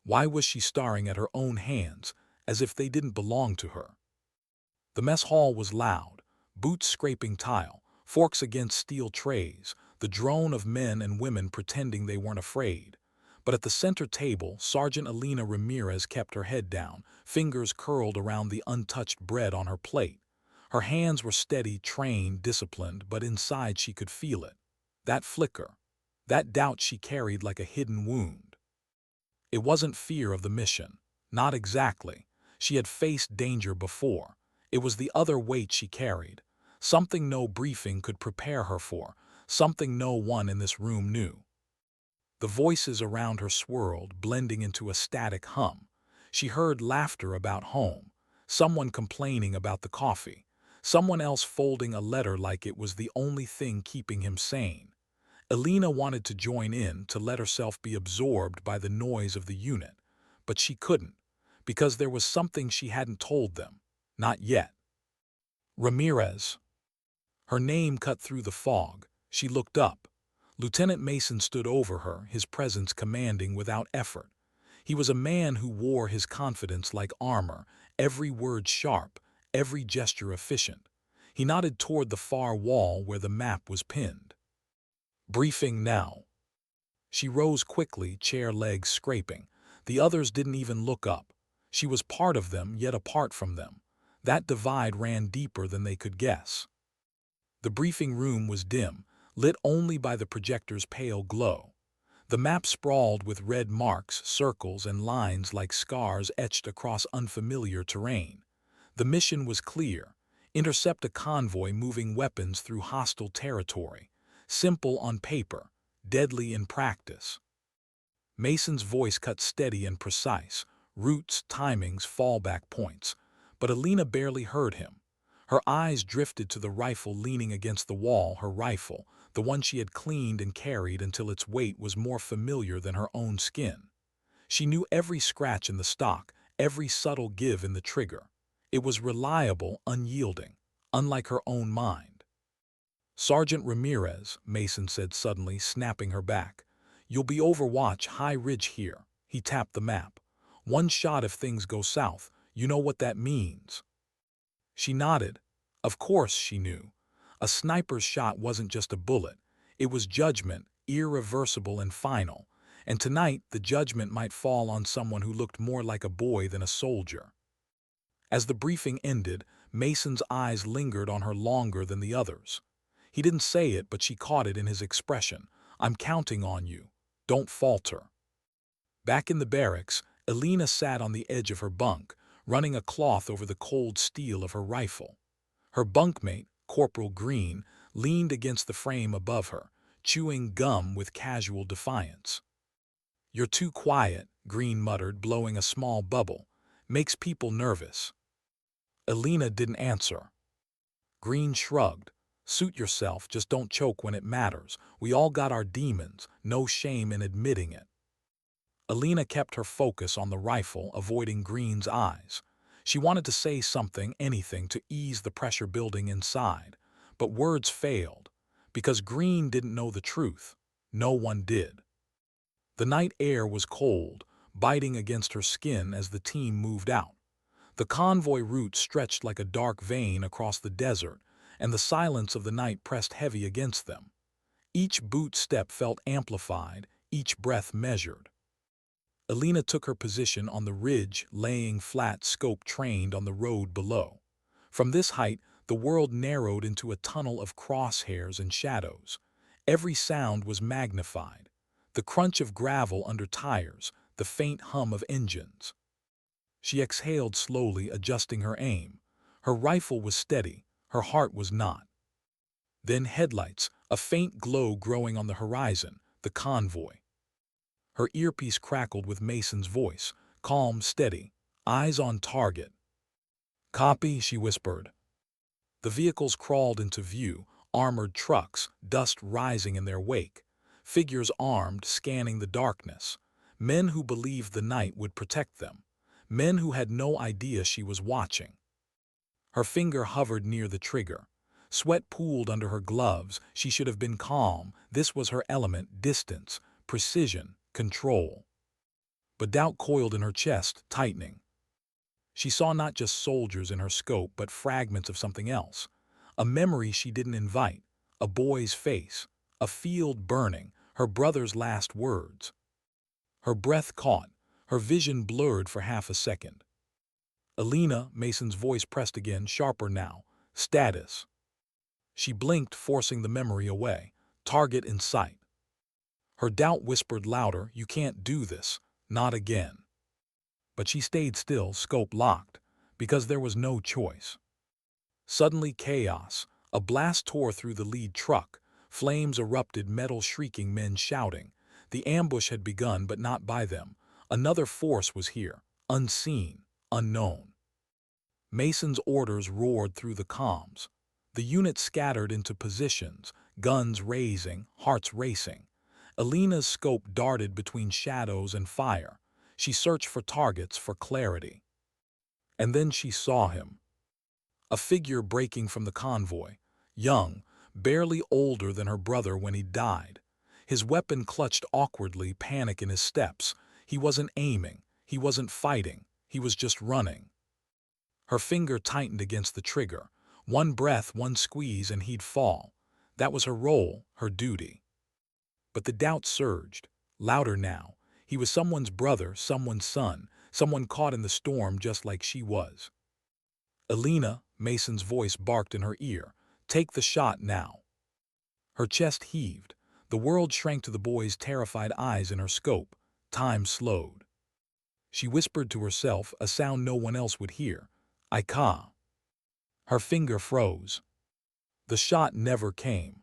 Why was she staring at her own hands, as if they didn't belong to her? The mess hall was loud, boots scraping tile, forks against steel trays, the drone of men and women pretending they weren't afraid. But at the center table, Sergeant Elena Ramirez kept her head down, fingers curled around the untouched bread on her plate. Her hands were steady, trained, disciplined, but inside she could feel it. That flicker, that doubt she carried like a hidden wound. It wasn't fear of the mission. Not exactly. She had faced danger before. It was the other weight she carried. Something no briefing could prepare her for. Something no one in this room knew. The voices around her swirled, blending into a static hum. She heard laughter about home, someone complaining about the coffee, someone else folding a letter like it was the only thing keeping him sane. Elena wanted to join in, to let herself be absorbed by the noise of the unit, but she couldn't, because there was something she hadn't told them. Not yet. Ramirez. Her name cut through the fog. She looked up. Lieutenant Mason stood over her, his presence commanding without effort. He was a man who wore his confidence like armor, every word sharp, every gesture efficient. He nodded toward the far wall where the map was pinned. Briefing now. She rose quickly, chair legs scraping. The others didn't even look up. She was part of them, yet apart from them. That divide ran deeper than they could guess. The briefing room was dim, lit only by the projector's pale glow. The map sprawled with red marks, circles, and lines like scars etched across unfamiliar terrain. The mission was clear: intercept a convoy moving weapons through hostile territory. Simple on paper, deadly in practice. Mason's voice cut steady and precise, routes, timings, fallback points. But Elena barely heard him. Her eyes drifted to the rifle leaning against the wall, her rifle, the one she had cleaned and carried until its weight was more familiar than her own skin. She knew every scratch in the stock, every subtle give in the trigger. It was reliable, unyielding, unlike her own mind. "Sergeant Ramirez," Mason said suddenly, snapping her back. "You'll be overwatch High Ridge here." He tapped the map. "One shot if things go south. You know what that means." She nodded. Of course she knew. A sniper's shot wasn't just a bullet. It was judgment, irreversible and final. And tonight the judgment might fall on someone who looked more like a boy than a soldier. As the briefing ended, Mason's eyes lingered on her longer than the others. He didn't say it, but she caught it in his expression. "I'm counting on you. Don't falter." Back in the barracks, Elena sat on the edge of her bunk, running a cloth over the cold steel of her rifle. Her bunkmate, Corporal Green, leaned against the frame above her, chewing gum with casual defiance. "You're too quiet," Green muttered, blowing a small bubble. "Makes people nervous." Elena didn't answer. Green shrugged. "Suit yourself, just don't choke when it matters. We all got our demons, no shame in admitting it." Elena kept her focus on the rifle, avoiding Green's eyes. She wanted to say something, anything, to ease the pressure building inside. But words failed, because Green didn't know the truth. No one did. The night air was cold, biting against her skin as the team moved out. The convoy route stretched like a dark vein across the desert, and the silence of the night pressed heavy against them. Each boot step felt amplified, each breath measured. Elena took her position on the ridge, laying flat, scope trained on the road below. From this height, the world narrowed into a tunnel of crosshairs and shadows. Every sound was magnified: the crunch of gravel under tires, the faint hum of engines. She exhaled slowly, adjusting her aim. Her rifle was steady, her heart was not. Then headlights, a faint glow growing on the horizon, the convoy. Her earpiece crackled with Mason's voice, calm, steady, eyes on target. "Copy," she whispered. The vehicles crawled into view, armored trucks, dust rising in their wake. Figures armed, scanning the darkness. Men who believed the night would protect them. Men who had no idea she was watching. Her finger hovered near the trigger. Sweat pooled under her gloves. She should have been calm. This was her element: distance, precision, control. But doubt coiled in her chest, tightening. She saw not just soldiers in her scope, but fragments of something else. A memory she didn't invite, a boy's face, a field burning, her brother's last words. Her breath caught, her vision blurred for half a second. Elena, Mason's voice pressed again, sharper now. Status. She blinked, forcing the memory away. Target in sight. Her doubt whispered louder, you can't do this. Not again. But she stayed still, scope locked, because there was no choice. Suddenly chaos. A blast tore through the lead truck. Flames erupted, metal shrieking, men shouting. The ambush had begun, but not by them. Another force was here, unseen, unknown. Mason's orders roared through the comms. The unit scattered into positions, guns raising, hearts racing. Elena's scope darted between shadows and fire. She searched for targets, for clarity. And then she saw him. A figure breaking from the convoy, young, barely older than her brother when he died. His weapon clutched awkwardly, panic in his steps. He wasn't aiming, he wasn't fighting, he was just running. Her finger tightened against the trigger. One breath, one squeeze, and he'd fall. That was her role, her duty. But the doubt surged, louder now. He was someone's brother, someone's son, someone caught in the storm just like she was. Elena, Mason's voice barked in her ear, take the shot now. Her chest heaved. The world shrank to the boy's terrified eyes in her scope. Time slowed. She whispered to herself, a sound no one else would hear. Ika. Her finger froze. The shot never came.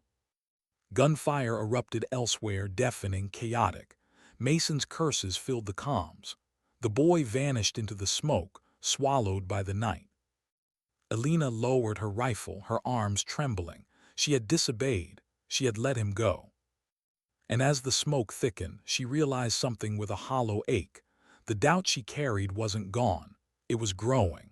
Gunfire erupted elsewhere, deafening, chaotic. Mason's curses filled the comms. The boy vanished into the smoke, swallowed by the night. Elena lowered her rifle, her arms trembling. She had disobeyed. She had let him go. And as the smoke thickened, she realized something with a hollow ache. The doubt she carried wasn't gone. It was growing.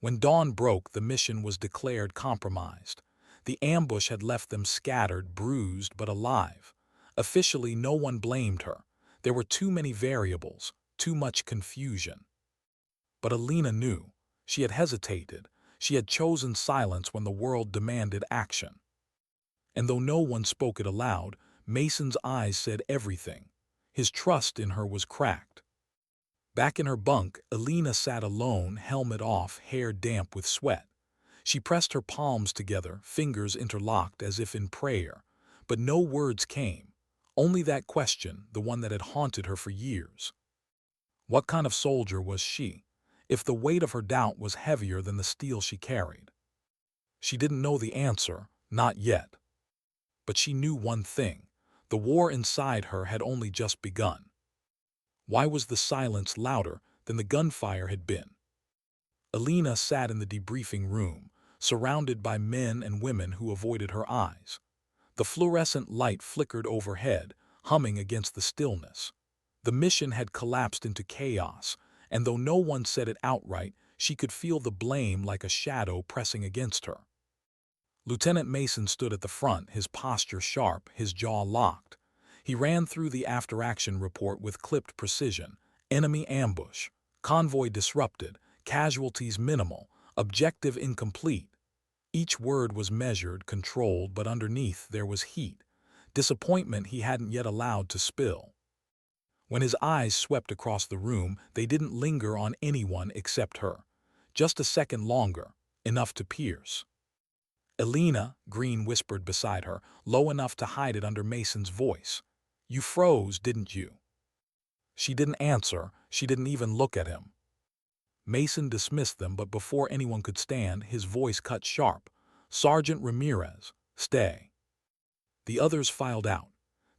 When dawn broke, the mission was declared compromised. The ambush had left them scattered, bruised, but alive. Officially, no one blamed her. There were too many variables, too much confusion. But Elena knew. She had hesitated. She had chosen silence when the world demanded action. And though no one spoke it aloud, Mason's eyes said everything. His trust in her was cracked. Back in her bunk, Elena sat alone, helmet off, hair damp with sweat. She pressed her palms together, fingers interlocked as if in prayer. But no words came. Only that question, the one that had haunted her for years. What kind of soldier was she, if the weight of her doubt was heavier than the steel she carried? She didn't know the answer, not yet. But she knew one thing. The war inside her had only just begun. Why was the silence louder than the gunfire had been? Elena sat in the debriefing room, surrounded by men and women who avoided her eyes. The fluorescent light flickered overhead, humming against the stillness. The mission had collapsed into chaos, and though no one said it outright, she could feel the blame like a shadow pressing against her. Lieutenant Mason stood at the front, his posture sharp, his jaw locked. He ran through the after-action report with clipped precision. Enemy ambush. Convoy disrupted. Casualties minimal. Objective incomplete. Each word was measured, controlled, but underneath there was heat. Disappointment he hadn't yet allowed to spill. When his eyes swept across the room, they didn't linger on anyone except her. Just a second longer, enough to pierce. Elena, Green whispered beside her, low enough to hide it under Mason's voice. You froze, didn't you? She didn't answer. She didn't even look at him. Mason dismissed them, but before anyone could stand, his voice cut sharp. Sergeant Ramirez, stay. The others filed out.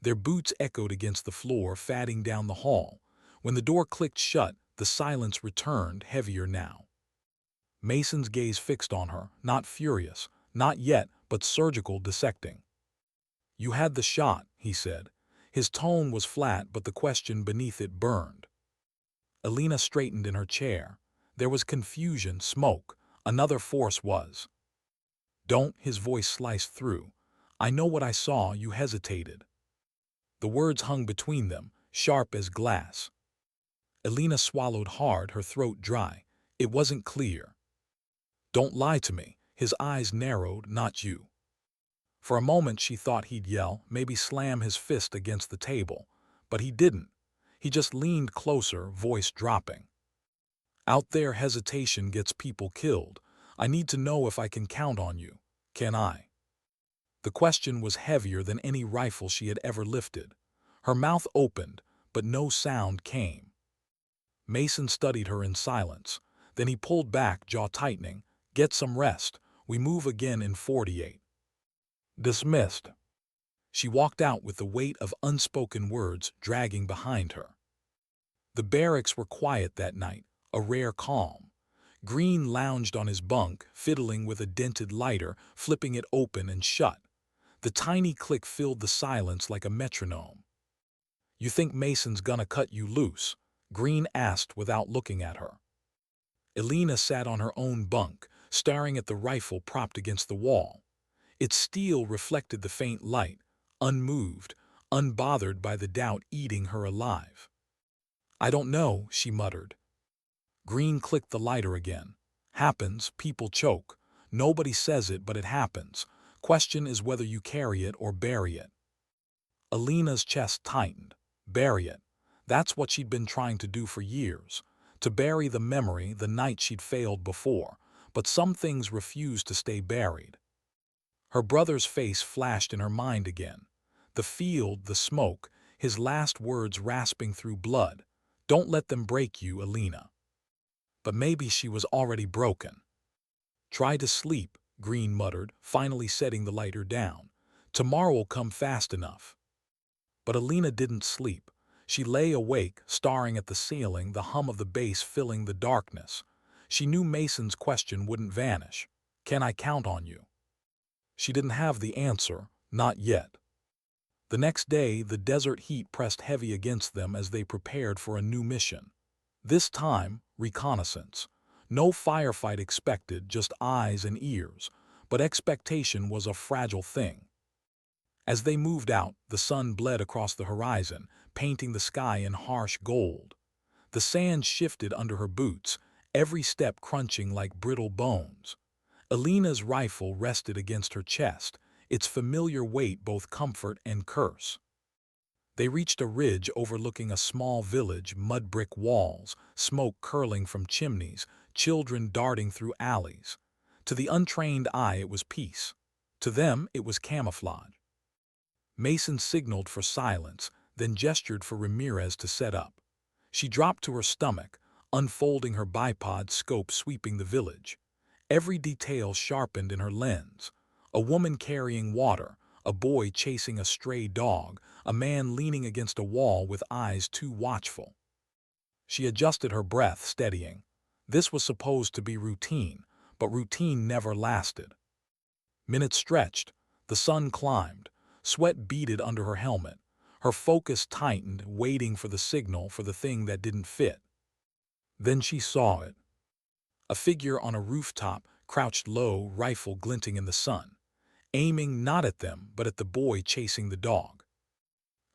Their boots echoed against the floor, fatting down the hall. When the door clicked shut, the silence returned, heavier now. Mason's gaze fixed on her, not furious, not yet, but surgical, dissecting. You had the shot, he said. His tone was flat, but the question beneath it burned. Elena straightened in her chair. There was confusion, smoke. Another force was. Don't, his voice sliced through. I know what I saw, you hesitated. The words hung between them, sharp as glass. Elena swallowed hard, her throat dry. It wasn't clear. Don't lie to me. His eyes narrowed. Not you. For a moment she thought he'd yell, maybe slam his fist against the table. But he didn't. He just leaned closer, voice dropping. Out there, hesitation gets people killed. I need to know if I can count on you. Can I? The question was heavier than any rifle she had ever lifted. Her mouth opened, but no sound came. Mason studied her in silence. Then he pulled back, jaw tightening. Get some rest. We move again in 48. Dismissed. She walked out with the weight of unspoken words dragging behind her. The barracks were quiet that night, a rare calm. Green lounged on his bunk, fiddling with a dented lighter, flipping it open and shut. The tiny click filled the silence like a metronome. You think Mason's gonna cut you loose? Green asked without looking at her. Elena sat on her own bunk, staring at the rifle propped against the wall. Its steel reflected the faint light, unmoved, unbothered by the doubt eating her alive. I don't know, she muttered. Green clicked the lighter again. Happens, people choke. Nobody says it, but it happens. Question is whether you carry it or bury it. Elena's chest tightened. Bury it. That's what she'd been trying to do for years. To bury the memory, the night she'd failed before. But some things refused to stay buried. Her brother's face flashed in her mind again. The field, the smoke, his last words rasping through blood. Don't let them break you, Elena. But maybe she was already broken. Try to sleep, Green muttered, finally setting the lighter down. Tomorrow will come fast enough. But Elena didn't sleep. She lay awake, staring at the ceiling, the hum of the bass filling the darkness. She knew Mason's question wouldn't vanish. Can I count on you? She didn't have the answer, not yet. The next day, the desert heat pressed heavy against them as they prepared for a new mission. This time, reconnaissance. No firefight expected, just eyes and ears, but expectation was a fragile thing. As they moved out, the sun bled across the horizon, painting the sky in harsh gold. The sand shifted under her boots, every step crunching like brittle bones. Elena's rifle rested against her chest, its familiar weight both comfort and curse. They reached a ridge overlooking a small village, mud brick walls, smoke curling from chimneys, children darting through alleys. To the untrained eye it was peace. To them it was camouflage. Mason signaled for silence, then gestured for Ramirez to set up. She dropped to her stomach, unfolding her bipod scope sweeping the village. Every detail sharpened in her lens. A woman carrying water, a boy chasing a stray dog, a man leaning against a wall with eyes too watchful. She adjusted her breath, steadying. This was supposed to be routine, but routine never lasted. Minutes stretched. The sun climbed. Sweat beaded under her helmet. Her focus tightened, waiting for the signal for the thing that didn't fit. Then she saw it. A figure on a rooftop, crouched low, rifle glinting in the sun, aiming not at them but at the boy chasing the dog.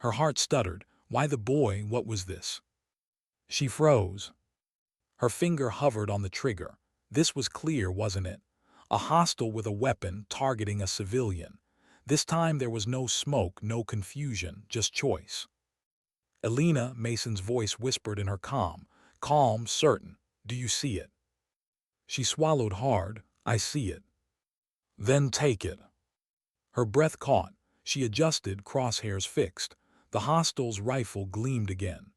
Her heart stuttered. Why the boy? What was this? She froze. Her finger hovered on the trigger. This was clear, wasn't it? A hostile with a weapon targeting a civilian. This time there was no smoke, no confusion, just choice. Elena, Mason's voice whispered in her calm, certain. Do you see it? She swallowed hard. I see it. Then take it. Her breath caught. She adjusted, crosshairs fixed. The hostile's rifle gleamed again.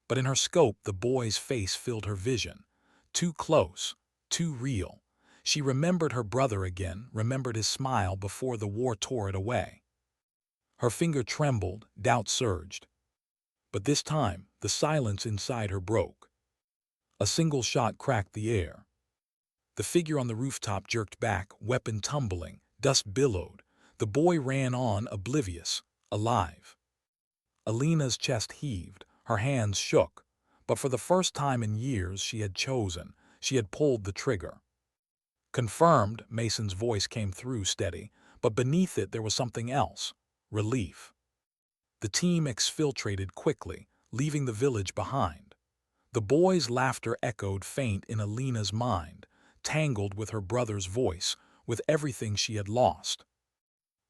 But in her scope, the boy's face filled her vision. Too close, too real. She remembered her brother again, remembered his smile before the war tore it away. Her finger trembled, doubt surged. But this time, the silence inside her broke. A single shot cracked the air. The figure on the rooftop jerked back, weapon tumbling, dust billowed. The boy ran on, oblivious, alive. Elena's chest heaved, her hands shook. But for the first time in years she had chosen, she had pulled the trigger. Confirmed, Mason's voice came through steady, but beneath it there was something else. Relief. The team exfiltrated quickly, leaving the village behind. The boy's laughter echoed faint in Elena's mind, tangled with her brother's voice, with everything she had lost.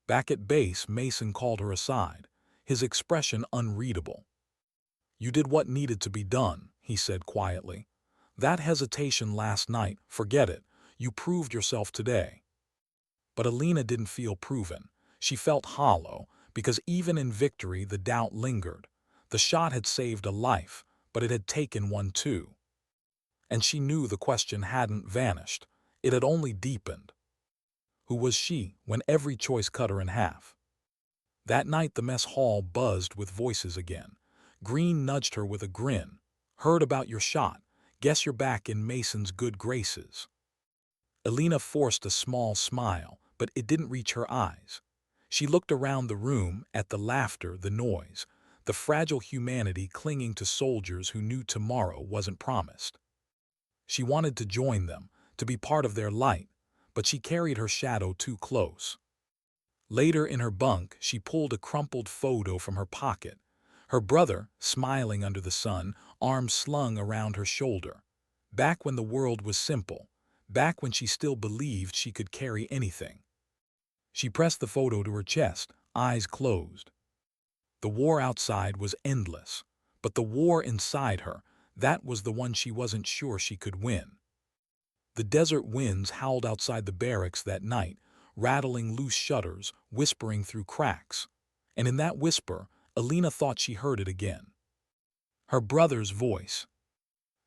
Back at base, Mason called her aside, his expression unreadable. "You did what needed to be done," he said quietly. "That hesitation last night, forget it. You proved yourself today." But Elena didn't feel proven. She felt hollow, because even in victory the doubt lingered. The shot had saved a life, but it had taken one too. And she knew the question hadn't vanished. It had only deepened. Who was she when every choice cut her in half? That night the mess hall buzzed with voices again. Green nudged her with a grin. "Heard about your shot. Guess you're back in Mason's good graces." Elena forced a small smile, but it didn't reach her eyes. She looked around the room at the laughter, the noise, the fragile humanity clinging to soldiers who knew tomorrow wasn't promised. She wanted to join them, to be part of their light, but she carried her shadow too close. Later in her bunk, she pulled a crumpled photo from her pocket. Her brother, smiling under the sun, arms slung around her shoulder. Back when the world was simple. Back when she still believed she could carry anything. She pressed the photo to her chest, eyes closed. The war outside was endless, but the war inside her, that was the one she wasn't sure she could win. The desert winds howled outside the barracks that night, rattling loose shutters, whispering through cracks. And in that whisper, Elena thought she heard it again. Her brother's voice.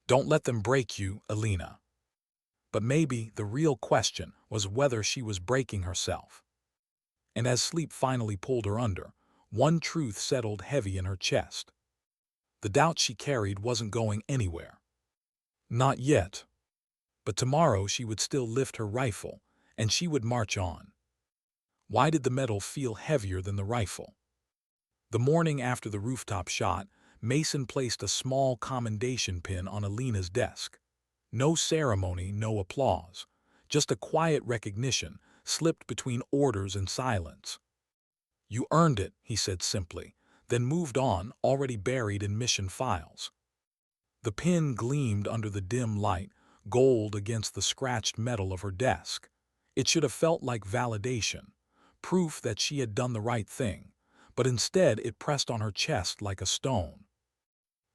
"Don't let them break you, Elena." But maybe the real question was whether she was breaking herself. And as sleep finally pulled her under, one truth settled heavy in her chest. The doubt she carried wasn't going anywhere. Not yet. But tomorrow she would still lift her rifle, and she would march on. Why did the metal feel heavier than the rifle? The morning after the rooftop shot, Mason placed a small commendation pin on Elena's desk. No ceremony, no applause. Just a quiet recognition, slipped between orders and silence. "You earned it," he said simply, then moved on, already buried in mission files. The pin gleamed under the dim light, gold against the scratched metal of her desk. It should have felt like validation, proof that she had done the right thing, but instead it pressed on her chest like a stone.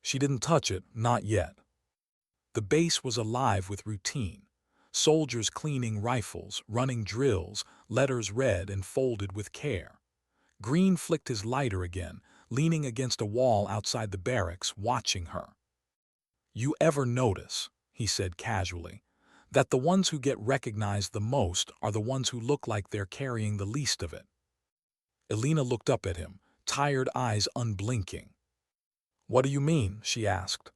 She didn't touch it, not yet. The base was alive with routine. Soldiers cleaning rifles, running drills, letters read and folded with care. Green flicked his lighter again, leaning against a wall outside the barracks, watching her. "You ever notice," he said casually, "that the ones who get recognized the most are the ones who look like they're carrying the least of it?" Elena looked up at him, tired eyes unblinking. "What do you mean?" she asked.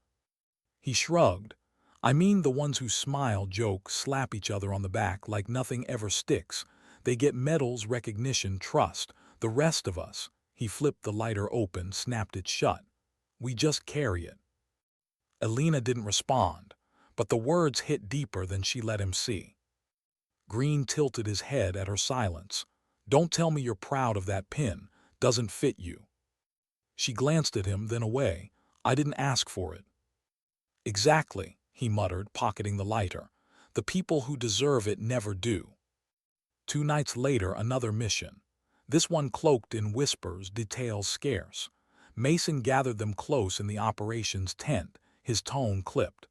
He shrugged. "I mean the ones who smile, joke, slap each other on the back like nothing ever sticks. They get medals, recognition, trust. The rest of us," he flipped the lighter open, snapped it shut, "we just carry it." Elena didn't respond, but the words hit deeper than she let him see. Green tilted his head at her silence. "Don't tell me you're proud of that pin. Doesn't fit you." She glanced at him, then away. "I didn't ask for it." "Exactly," he muttered, pocketing the lighter. "The people who deserve it never do." 2 nights later, another mission. This one cloaked in whispers, details scarce. Mason gathered them close in the operations tent, his tone clipped.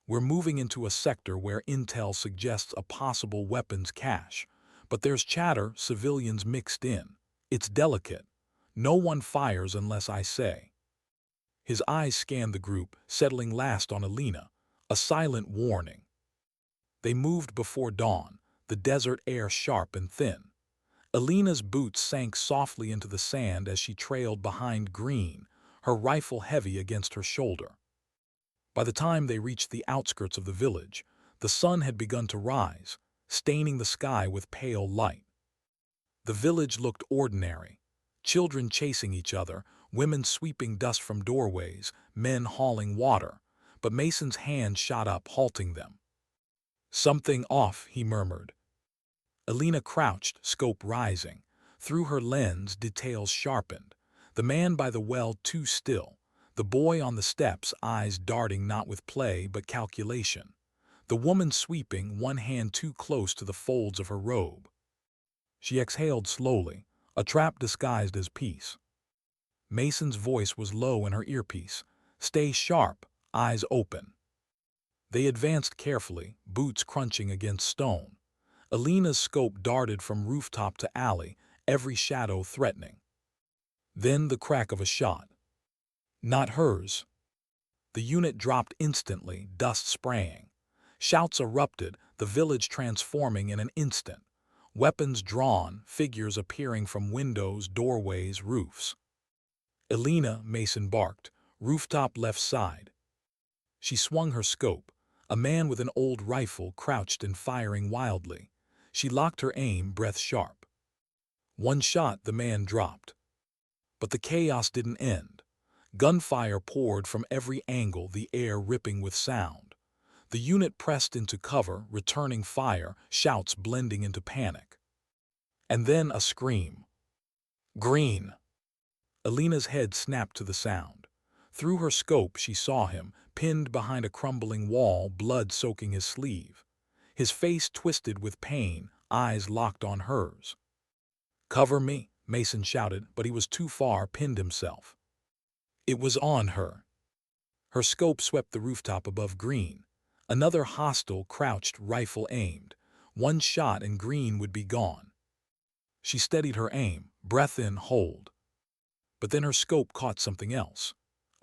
"We're moving into a sector where intel suggests a possible weapons cache. But there's chatter, civilians mixed in. It's delicate. No one fires unless I say." His eyes scanned the group, settling last on Elena, a silent warning. They moved before dawn, the desert air sharp and thin. Elena's boots sank softly into the sand as she trailed behind Green, her rifle heavy against her shoulder. By the time they reached the outskirts of the village, the sun had begun to rise, staining the sky with pale light. The village looked ordinary. Children chasing each other, women sweeping dust from doorways, men hauling water, but Mason's hand shot up, halting them. "Something off," he murmured. Elena crouched, scope rising. Through her lens, details sharpened. The man by the well too still. The boy on the steps, eyes darting not with play but calculation. The woman sweeping, one hand too close to the folds of her robe. She exhaled slowly, a trap disguised as peace. Mason's voice was low in her earpiece. Stay sharp, eyes open. They advanced carefully, boots crunching against stone. Elena's scope darted from rooftop to alley, every shadow threatening. Then the crack of a shot. Not hers. The unit dropped instantly, dust spraying. Shouts erupted, the village transforming in an instant. Weapons drawn, figures appearing from windows, doorways, roofs. Elena, Mason barked, rooftop left side. She swung her scope. A man with an old rifle crouched and firing wildly. She locked her aim, breath sharp. One shot, the man dropped. But the chaos didn't end. Gunfire poured from every angle, the air ripping with sound. The unit pressed into cover, returning fire, shouts blending into panic. And then a scream. Green! Elena's head snapped to the sound. Through her scope she saw him, pinned behind a crumbling wall, blood soaking his sleeve. His face twisted with pain, eyes locked on hers. "Cover me," Mason shouted, but he was too far, pinned himself. It was on her. Her scope swept the rooftop above Green. Another hostile crouched, rifle aimed. One shot and Green would be gone. She steadied her aim, breath in, hold. But then her scope caught something else.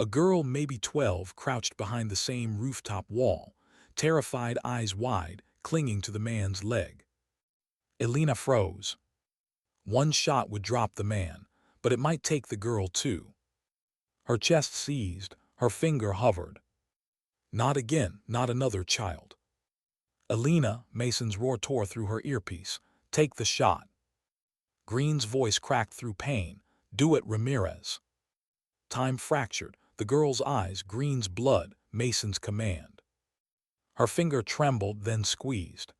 A girl, maybe 12, crouched behind the same rooftop wall, terrified, eyes wide, clinging to the man's leg. Elena froze. One shot would drop the man, but it might take the girl too. Her chest seized, her finger hovered. Not again, not another child. Elena, Mason's roar tore through her earpiece. Take the shot. Green's voice cracked through pain. Do it, Ramirez. Time fractured, the girl's eyes, Green's blood, Mason's command. Her finger trembled, then squeezed.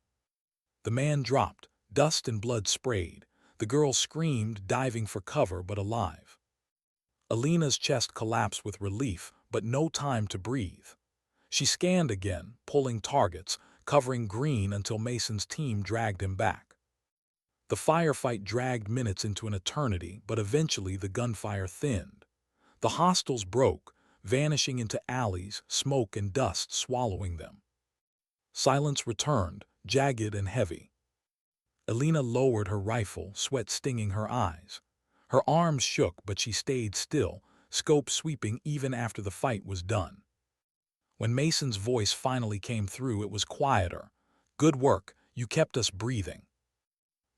The man dropped, dust and blood sprayed. The girl screamed, diving for cover but alive. Elena's chest collapsed with relief, but no time to breathe. She scanned again, pulling targets, covering Green until Mason's team dragged him back. The firefight dragged minutes into an eternity, but eventually the gunfire thinned. The hostiles broke, vanishing into alleys, smoke and dust swallowing them. Silence returned, jagged and heavy. Elena lowered her rifle, sweat stinging her eyes. Her arms shook, but she stayed still, scope sweeping even after the fight was done. When Mason's voice finally came through, it was quieter. Good work, you kept us breathing.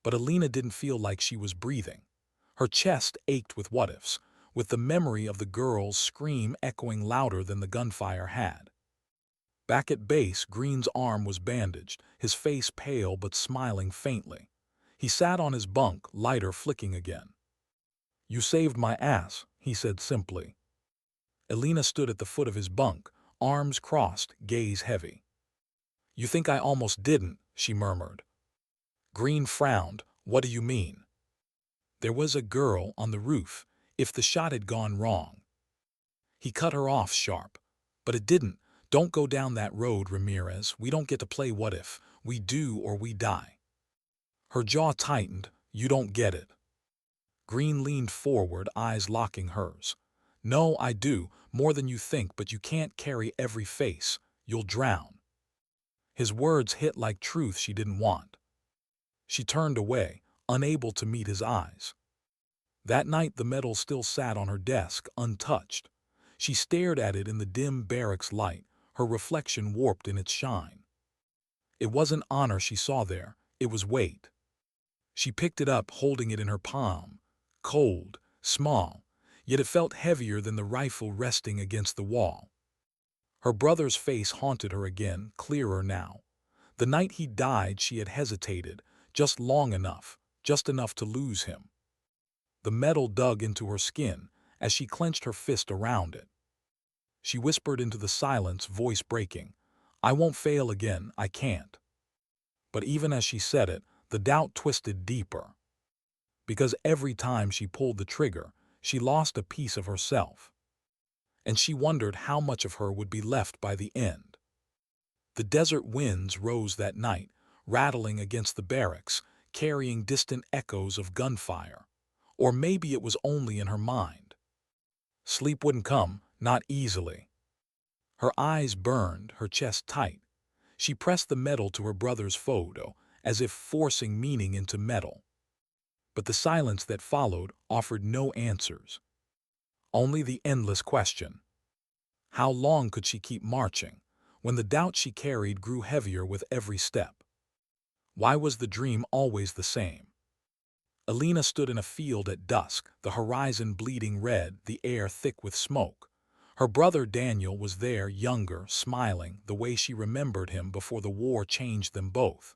But Elena didn't feel like she was breathing. Her chest ached with what-ifs, with the memory of the girl's scream echoing louder than the gunfire had. Back at base, Green's arm was bandaged, his face pale but smiling faintly. He sat on his bunk, lighter flicking again. "You saved my ass," he said simply. Elena stood at the foot of his bunk, arms crossed, gaze heavy. "You think I almost didn't," she murmured. Green frowned. "What do you mean?" "There was a girl on the roof. If the shot had gone wrong." He cut her off sharp. "But it didn't. Don't go down that road, Ramirez. We don't get to play what if. We do or we die." Her jaw tightened. "You don't get it." Green leaned forward, eyes locking hers. "No, I do, more than you think, but you can't carry every face. You'll drown." His words hit like truth she didn't want. She turned away, unable to meet his eyes. That night the medal still sat on her desk, untouched. She stared at it in the dim barracks light, her reflection warped in its shine. It wasn't honor she saw there, it was weight. She picked it up, holding it in her palm. Cold, small, yet it felt heavier than the rifle resting against the wall. Her brother's face haunted her again, clearer now. The night he died she had hesitated, just long enough, just enough to lose him. The metal dug into her skin as she clenched her fist around it. She whispered into the silence, voice breaking, "I won't fail again, I can't." But even as she said it, the doubt twisted deeper. Because every time she pulled the trigger, she lost a piece of herself. and she wondered how much of her would be left by the end. The desert winds rose that night, rattling against the barracks, carrying distant echoes of gunfire. Or maybe it was only in her mind. Sleep wouldn't come, not easily. Her eyes burned, her chest tight. She pressed the metal to her brother's photo, as if forcing meaning into metal. But the silence that followed offered no answers. Only the endless question. How long could she keep marching, when the doubt she carried grew heavier with every step? Why was the dream always the same? Elena stood in a field at dusk, the horizon bleeding red, the air thick with smoke. Her brother Daniel was there, younger, smiling, the way she remembered him before the war changed them both.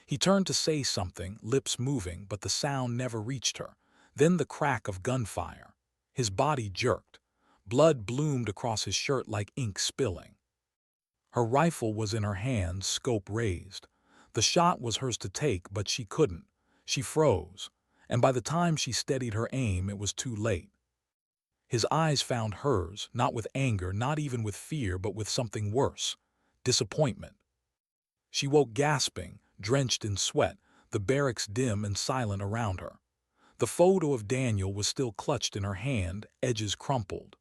He turned to say something, lips moving, but the sound never reached her. Then the crack of gunfire. His body jerked. Blood bloomed across his shirt like ink spilling. Her rifle was in her hands, scope raised. The shot was hers to take, but she couldn't. She froze, and by the time she steadied her aim, it was too late. His eyes found hers, not with anger, not even with fear, but with something worse: disappointment. She woke gasping, drenched in sweat, the barracks dim and silent around her. The photo of Daniel was still clutched in her hand, edges crumpled.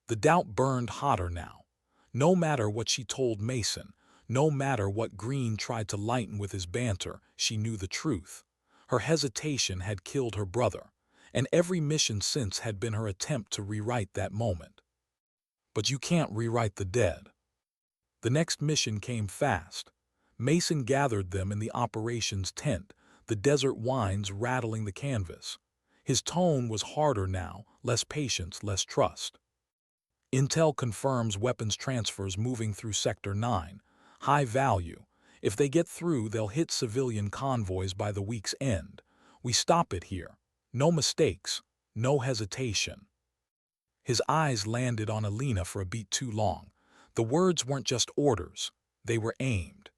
The doubt burned hotter now. No matter what she told Mason, no matter what Green tried to lighten with his banter, she knew the truth. Her hesitation had killed her brother, and every mission since had been her attempt to rewrite that moment. But you can't rewrite the dead. The next mission came fast. Mason gathered them in the operations tent, the desert winds rattling the canvas. His tone was harder now, less patience, less trust. Intel confirms weapons transfers moving through Sector 9. High value. If they get through, they'll hit civilian convoys by the week's end. We stop it here. No mistakes. No hesitation. His eyes landed on Elena for a beat too long. The words weren't just orders. They were aimed.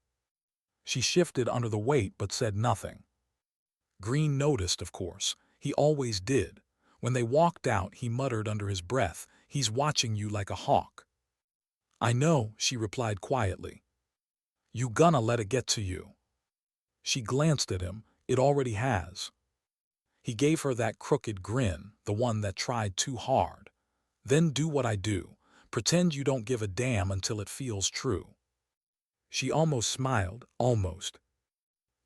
She shifted under the weight but said nothing. Green noticed, of course. He always did. When they walked out, he muttered under his breath, "He's watching you like a hawk." "I know," she replied quietly. "You gonna let it get to you." She glanced at him. "It already has." He gave her that crooked grin, the one that tried too hard. "Then do what I do. Pretend you don't give a damn until it feels true." She almost smiled, almost.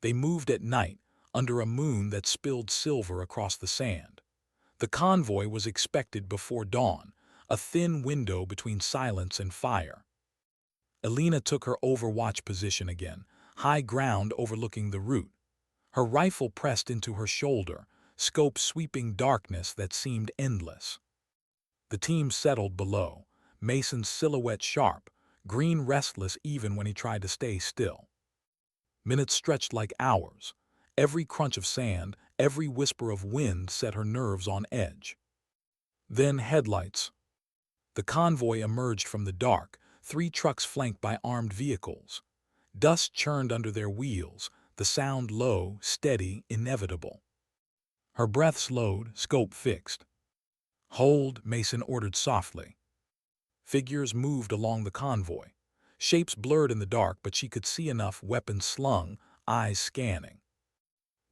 They moved at night, under a moon that spilled silver across the sand. The convoy was expected before dawn, a thin window between silence and fire. Elena took her overwatch position again, high ground overlooking the route. Her rifle pressed into her shoulder, scope sweeping darkness that seemed endless. The team settled below, Mason's silhouette sharp, Green restless even when he tried to stay still. Minutes stretched like hours. Every crunch of sand, every whisper of wind set her nerves on edge. Then headlights. The convoy emerged from the dark, 3 trucks flanked by armed vehicles. Dust churned under their wheels, the sound low, steady, inevitable. Her breath slowed, scope fixed. "Hold," Mason ordered softly. Figures moved along the convoy. Shapes blurred in the dark, but she could see enough, weapons slung, eyes scanning.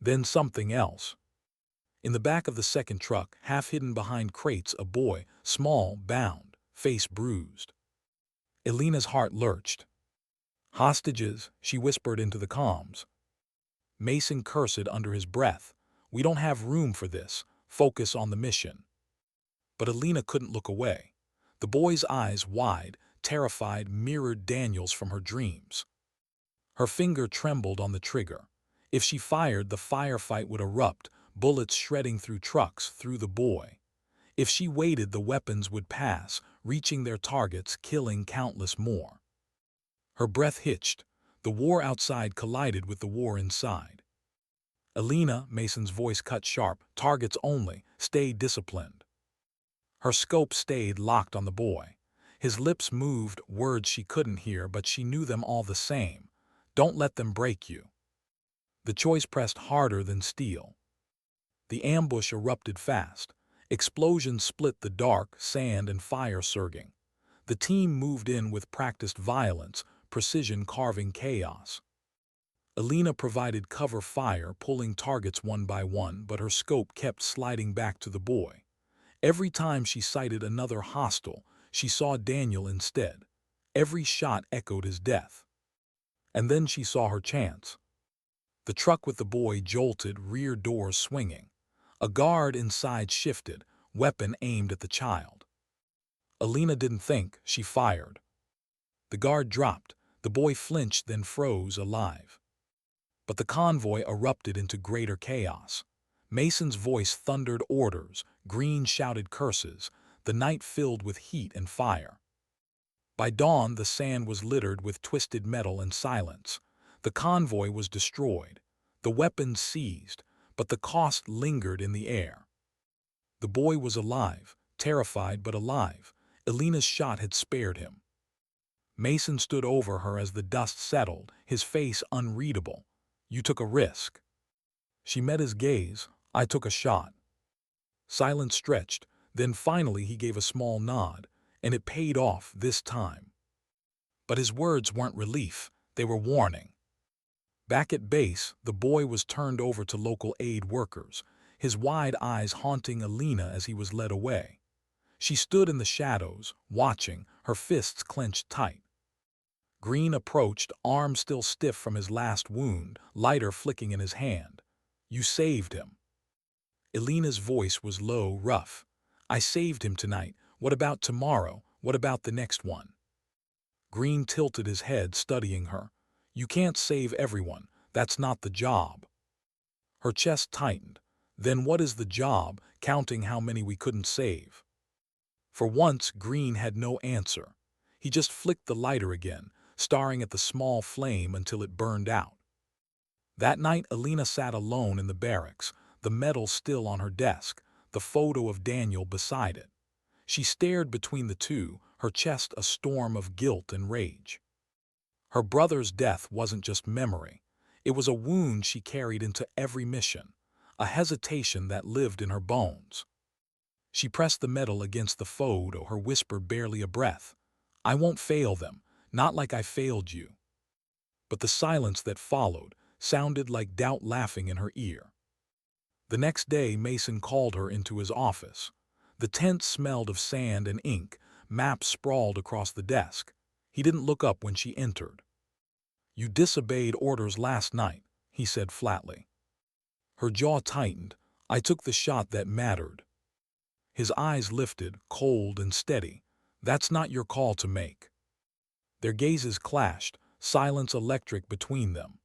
Then something else. In the back of the second truck, half hidden behind crates, a boy, small, bound, face bruised. Elena's heart lurched. "Hostages," she whispered into the comms. Mason cursed under his breath. "We don't have room for this. Focus on the mission." But Elena couldn't look away. The boy's eyes, wide, terrified, mirrored Daniel's from her dreams. Her finger trembled on the trigger. If she fired, the firefight would erupt, bullets shredding through trucks, through the boy. If she waited, the weapons would pass, reaching their targets, killing countless more. Her breath hitched. The war outside collided with the war inside. "Elena," Mason's voice cut sharp, "targets only. Stay disciplined." Her scope stayed locked on the boy. His lips moved, words she couldn't hear, but she knew them all the same. "Don't let them break you." The choice pressed harder than steel. The ambush erupted fast. Explosions split the dark, sand and fire surging. The team moved in with practiced violence, precision carving chaos. Elena provided cover fire, pulling targets one by one, but her scope kept sliding back to the boy. Every time she sighted another hostile, she saw Daniel instead. Every shot echoed his death. And then she saw her chance. The truck with the boy jolted, rear doors swinging. A guard inside shifted, weapon aimed at the child. Elena didn't think, she fired. The guard dropped, the boy flinched then froze alive. But the convoy erupted into greater chaos. Mason's voice thundered orders, Green shouted curses, the night filled with heat and fire. By dawn, the sand was littered with twisted metal and silence. The convoy was destroyed, the weapons seized, but the cost lingered in the air. The boy was alive, terrified but alive. Elena's shot had spared him. Mason stood over her as the dust settled, his face unreadable. You took a risk. She met his gaze. I took a shot. Silence stretched, then finally he gave a small nod, and it paid off this time. But his words weren't relief, they were warning. Back at base, the boy was turned over to local aid workers, his wide eyes haunting Elena as he was led away. She stood in the shadows, watching, her fists clenched tight. Green approached, arm still stiff from his last wound, lighter flicking in his hand. You saved him. Elena's voice was low, rough. I saved him tonight. What about tomorrow? What about the next one? Green tilted his head, studying her. You can't save everyone. That's not the job. Her chest tightened. Then what is the job, counting how many we couldn't save? For once, Green had no answer. He just flicked the lighter again, staring at the small flame until it burned out. That night, Elena sat alone in the barracks, the medal still on her desk, the photo of Daniel beside it. She stared between the two, her chest a storm of guilt and rage. Her brother's death wasn't just memory. It was a wound she carried into every mission, a hesitation that lived in her bones. She pressed the medal against the photo, her whisper barely a breath. I won't fail them, not like I failed you. But the silence that followed sounded like doubt laughing in her ear. The next day, Mason called her into his office. The tent smelled of sand and ink, maps sprawled across the desk. He didn't look up when she entered. You disobeyed orders last night, he said flatly. Her jaw tightened. I took the shot that mattered. His eyes lifted, cold and steady. That's not your call to make. Their gazes clashed, silence electric between them.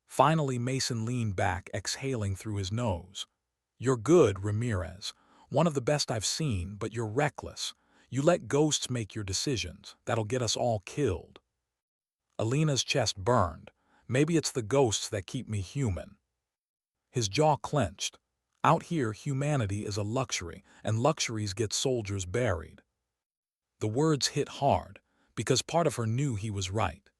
Finally, Mason leaned back, exhaling through his nose. You're good, Ramirez. One of the best I've seen, but you're reckless. You let ghosts make your decisions. That'll get us all killed. Elena's chest burned. Maybe it's the ghosts that keep me human. His jaw clenched. Out here, humanity is a luxury, and luxuries get soldiers buried. The words hit hard, because part of her knew he was right.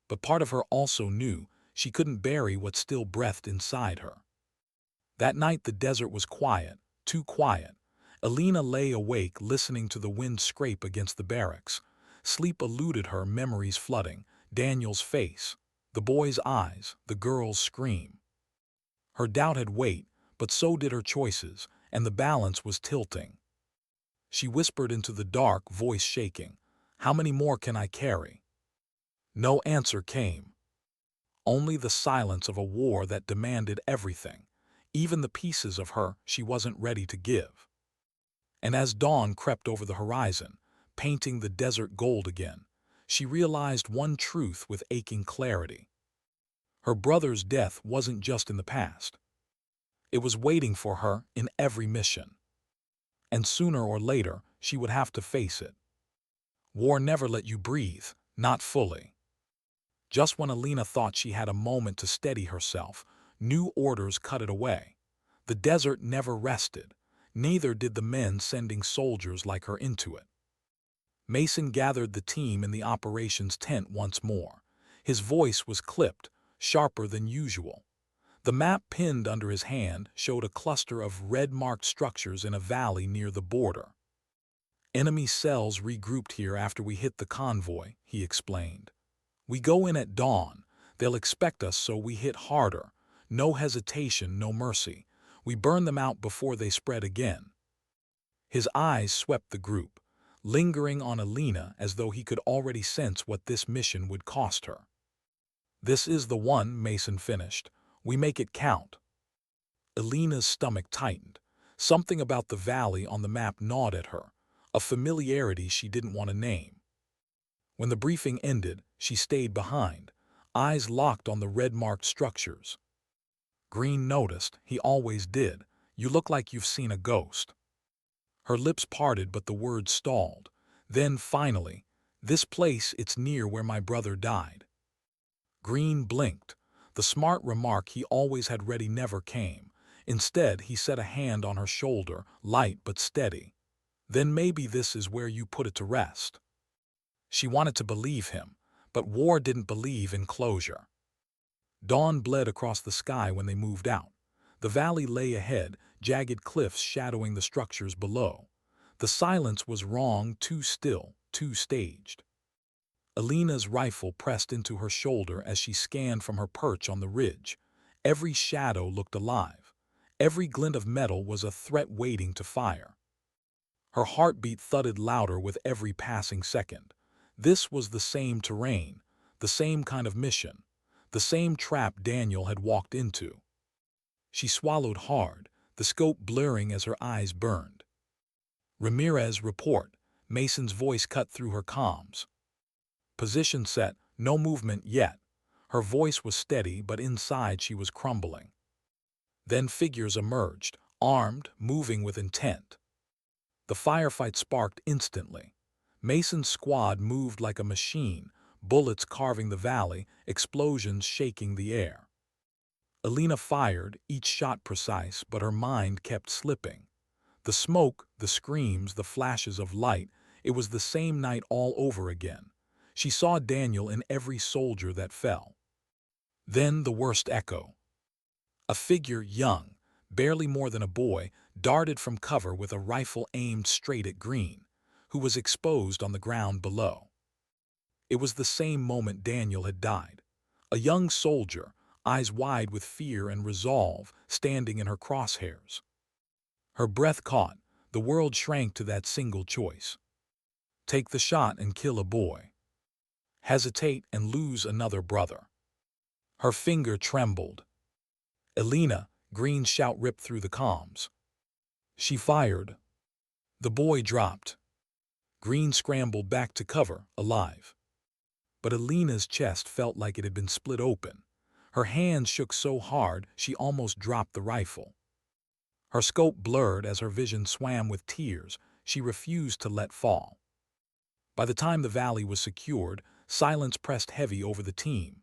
But part of her also knew she couldn't bury what still breathed inside her. That night the desert was quiet, too quiet. Elena lay awake, listening to the wind scrape against the barracks. Sleep eluded her, memories flooding. Daniel's face, the boy's eyes, the girl's scream. Her doubt had weight, but so did her choices, and the balance was tilting. She whispered into the dark, voice shaking, How many more can I carry? No answer came. Only the silence of a war that demanded everything, even the pieces of her she wasn't ready to give. And as dawn crept over the horizon, painting the desert gold again, she realized one truth with aching clarity. Her brother's death wasn't just in the past. It was waiting for her in every mission. And sooner or later, she would have to face it. War never let you breathe, not fully. Just when Elena thought she had a moment to steady herself, new orders cut it away. The desert never rested, neither did the men sending soldiers like her into it. Mason gathered the team in the operations tent once more. His voice was clipped, sharper than usual. The map pinned under his hand showed a cluster of red-marked structures in a valley near the border. Enemy cells regrouped here after we hit the convoy, he explained. We go in at dawn. They'll expect us, so we hit harder. No hesitation, no mercy. We burn them out before they spread again. His eyes swept the group, lingering on Elena as though he could already sense what this mission would cost her. This is the one, Mason finished. We make it count. Elena's stomach tightened. Something about the valley on the map gnawed at her, a familiarity she didn't want to name. When the briefing ended, she stayed behind, eyes locked on the red-marked structures. Green noticed, he always did. You look like you've seen a ghost. Her lips parted, but the words stalled. Then, finally, this place, it's near where my brother died. Green blinked. The smart remark he always had ready never came. Instead, he set a hand on her shoulder, light but steady. Then maybe this is where you put it to rest. She wanted to believe him, but war didn't believe in closure. Dawn bled across the sky when they moved out. The valley lay ahead, jagged cliffs shadowing the structures below. The silence was wrong, too still, too staged. Elena's rifle pressed into her shoulder as she scanned from her perch on the ridge. Every shadow looked alive. Every glint of metal was a threat waiting to fire. Her heartbeat thudded louder with every passing second. This was the same terrain, the same kind of mission, the same trap Daniel had walked into. She swallowed hard, the scope blurring as her eyes burned. Ramirez, report. Mason's voice cut through her comms. Position set, no movement yet. Her voice was steady, but inside she was crumbling. Then figures emerged, armed, moving with intent. The firefight sparked instantly. Mason's squad moved like a machine, bullets carving the valley, explosions shaking the air. Elena fired, each shot precise, but her mind kept slipping. The smoke, the screams, the flashes of light, it was the same night all over again. She saw Daniel in every soldier that fell. Then the worst echo. A figure young, barely more than a boy, darted from cover with a rifle aimed straight at Green, who was exposed on the ground below. It was the same moment Daniel had died. A young soldier, eyes wide with fear and resolve, standing in her crosshairs. Her breath caught. The world shrank to that single choice. Take the shot and kill a boy. Hesitate and lose another brother. Her finger trembled. Elena, Green's shout ripped through the comms. She fired. The boy dropped. Green scrambled back to cover, alive. But Elena's chest felt like it had been split open. Her hands shook so hard she almost dropped the rifle. Her scope blurred as her vision swam with tears she refused to let fall. By the time the valley was secured, silence pressed heavy over the team.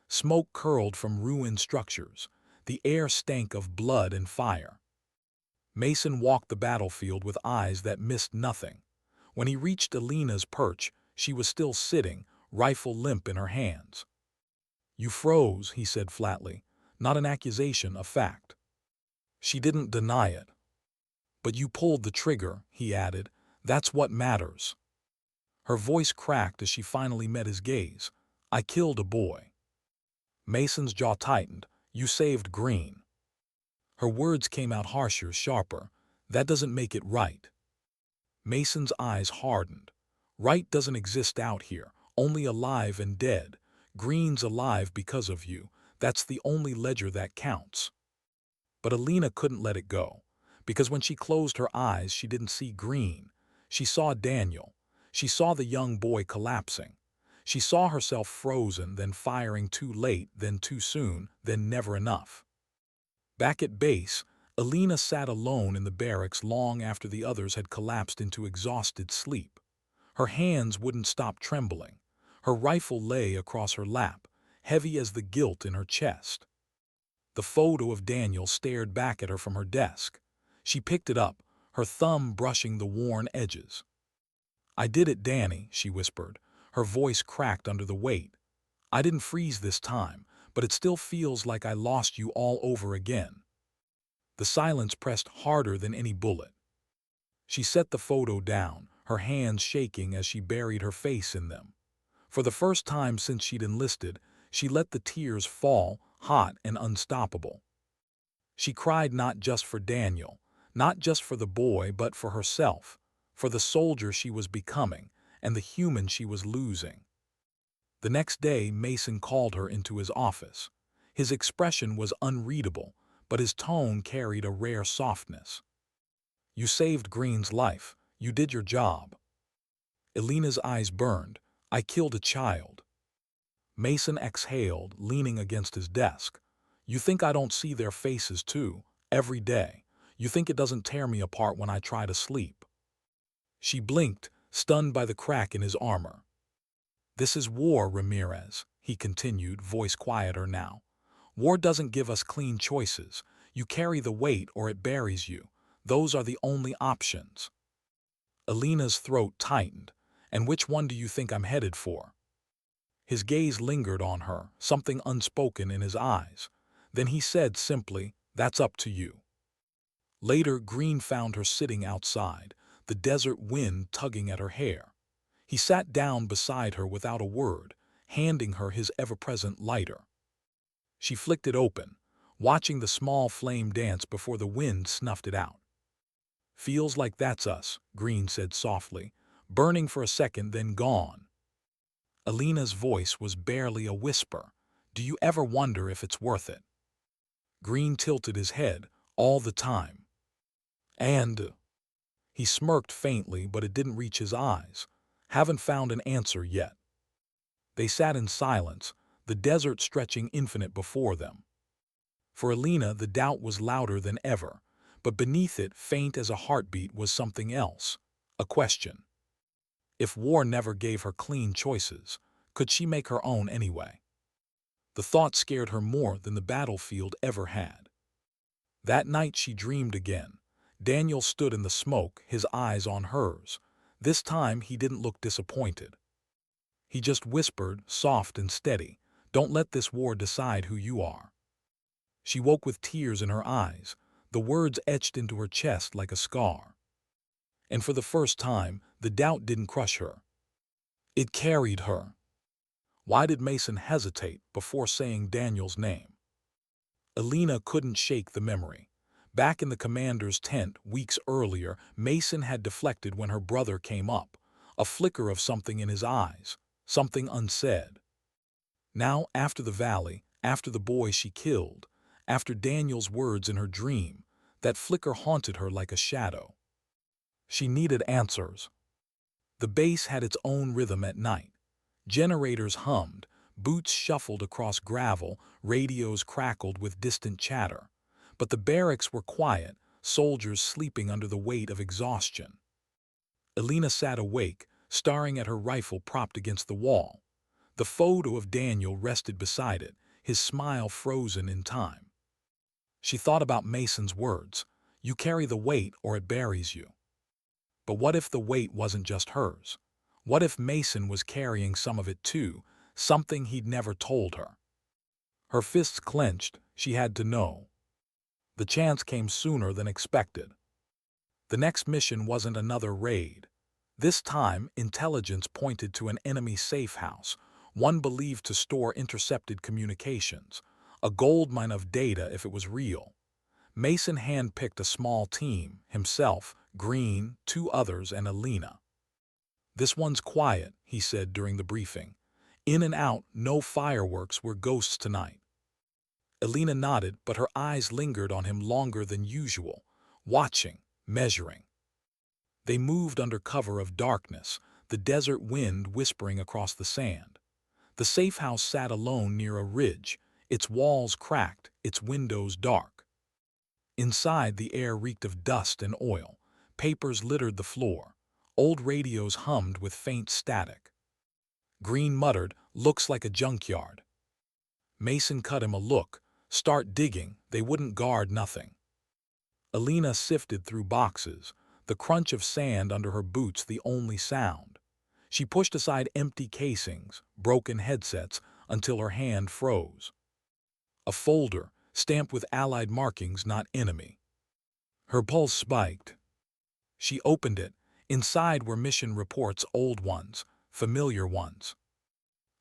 Smoke curled from ruined structures. The air stank of blood and fire. Mason walked the battlefield with eyes that missed nothing. When he reached Elena's perch, she was still sitting, rifle limp in her hands. You froze, he said flatly. Not an accusation, a fact. She didn't deny it. But you pulled the trigger, he added. That's what matters. Her voice cracked as she finally met his gaze. I killed a boy. Mason's jaw tightened. You saved Green. Her words came out harsher, sharper. That doesn't make it right. Mason's eyes hardened. Right doesn't exist out here, only alive and dead. Green's alive because of you. That's the only ledger that counts. But Elena couldn't let it go, because when she closed her eyes, she didn't see Green. She saw Daniel. She saw the young boy collapsing. She saw herself frozen, then firing too late, then too soon, then never enough. Back at base, Elena sat alone in the barracks long after the others had collapsed into exhausted sleep. Her hands wouldn't stop trembling. Her rifle lay across her lap, heavy as the guilt in her chest. The photo of Daniel stared back at her from her desk. She picked it up, her thumb brushing the worn edges. I did it, Danny, she whispered. Her voice cracked under the weight. I didn't freeze this time, but it still feels like I lost you all over again." The silence pressed harder than any bullet. She set the photo down, her hands shaking as she buried her face in them. For the first time since she'd enlisted, she let the tears fall, hot and unstoppable. She cried not just for Daniel, not just for the boy, but for herself, for the soldier she was becoming, and the human she was losing. The next day, Mason called her into his office. His expression was unreadable, but his tone carried a rare softness. "You saved Green's life. You did your job." Elena's eyes burned. "I killed a child." Mason exhaled, leaning against his desk. "You think I don't see their faces too, every day? You think it doesn't tear me apart when I try to sleep?" She blinked, stunned by the crack in his armor. "This is war, Ramirez," he continued, voice quieter now. "War doesn't give us clean choices. You carry the weight or it buries you. Those are the only options." Elena's throat tightened. "And which one do you think I'm headed for?" His gaze lingered on her, something unspoken in his eyes. Then he said simply, "That's up to you." Later, Green found her sitting outside, the desert wind tugging at her hair. He sat down beside her without a word, handing her his ever-present lighter. She flicked it open, watching the small flame dance before the wind snuffed it out. "Feels like that's us," Green said softly, "burning for a second, then gone." Elena's voice was barely a whisper. "Do you ever wonder if it's worth it?" Green tilted his head, "All the time." "And—" He smirked faintly, but it didn't reach his eyes. "Haven't found an answer yet." They sat in silence, the desert stretching infinite before them. For Elena, the doubt was louder than ever, but beneath it, faint as a heartbeat, was something else, a question. If war never gave her clean choices, could she make her own anyway? The thought scared her more than the battlefield ever had. That night she dreamed again. Daniel stood in the smoke, his eyes on hers. This time he didn't look disappointed. He just whispered, soft and steady, "Don't let this war decide who you are." She woke with tears in her eyes, the words etched into her chest like a scar. And for the first time, the doubt didn't crush her. It carried her. Why did Mason hesitate before saying Daniel's name? Elena couldn't shake the memory. Back in the commander's tent weeks earlier, Mason had deflected when her brother came up, a flicker of something in his eyes, something unsaid. Now, after the valley, after the boy she killed, after Daniel's words in her dream, that flicker haunted her like a shadow. She needed answers. The base had its own rhythm at night. Generators hummed, boots shuffled across gravel, radios crackled with distant chatter. But the barracks were quiet, soldiers sleeping under the weight of exhaustion. Elena sat awake, staring at her rifle propped against the wall. The photo of Daniel rested beside it, his smile frozen in time. She thought about Mason's words, "You carry the weight or it buries you." But what if the weight wasn't just hers? What if Mason was carrying some of it too, something he'd never told her? Her fists clenched, she had to know. The chance came sooner than expected. The next mission wasn't another raid. This time, intelligence pointed to an enemy safe house, one believed to store intercepted communications, a goldmine of data if it was real. Mason handpicked a small team, himself, Green, two others, and Elena. "This one's quiet," he said during the briefing. "In and out, no fireworks, we're ghosts tonight." Elena nodded, but her eyes lingered on him longer than usual, watching, measuring. They moved under cover of darkness, the desert wind whispering across the sand. The safe house sat alone near a ridge, its walls cracked, its windows dark. Inside, the air reeked of dust and oil. Papers littered the floor. Old radios hummed with faint static. Green muttered, "Looks like a junkyard." Mason cut him a look. "Start digging, they wouldn't guard nothing." Elena sifted through boxes, the crunch of sand under her boots the only sound. She pushed aside empty casings, broken headsets, until her hand froze. A folder, stamped with Allied markings, not enemy. Her pulse spiked. She opened it. Inside were mission reports, old ones, familiar ones.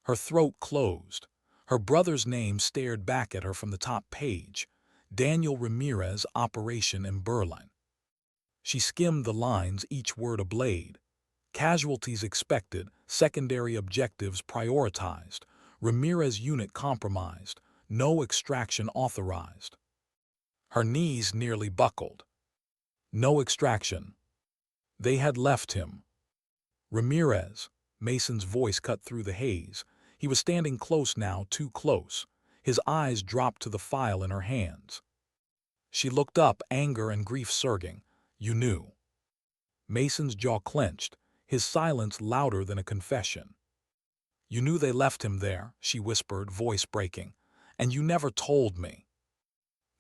Her throat closed. Her brother's name stared back at her from the top page. Daniel Ramirez, Operation in Berlin. She skimmed the lines, each word a blade. Casualties expected, secondary objectives prioritized. Ramirez unit compromised, no extraction authorized. Her knees nearly buckled. No extraction. They had left him. Ramirez, Mason's voice cut through the haze. He was standing close now, too close. His eyes dropped to the file in her hands. She looked up, anger and grief surging. You knew. Mason's jaw clenched, his silence louder than a confession. You knew they left him there, she whispered, voice breaking. And you never told me.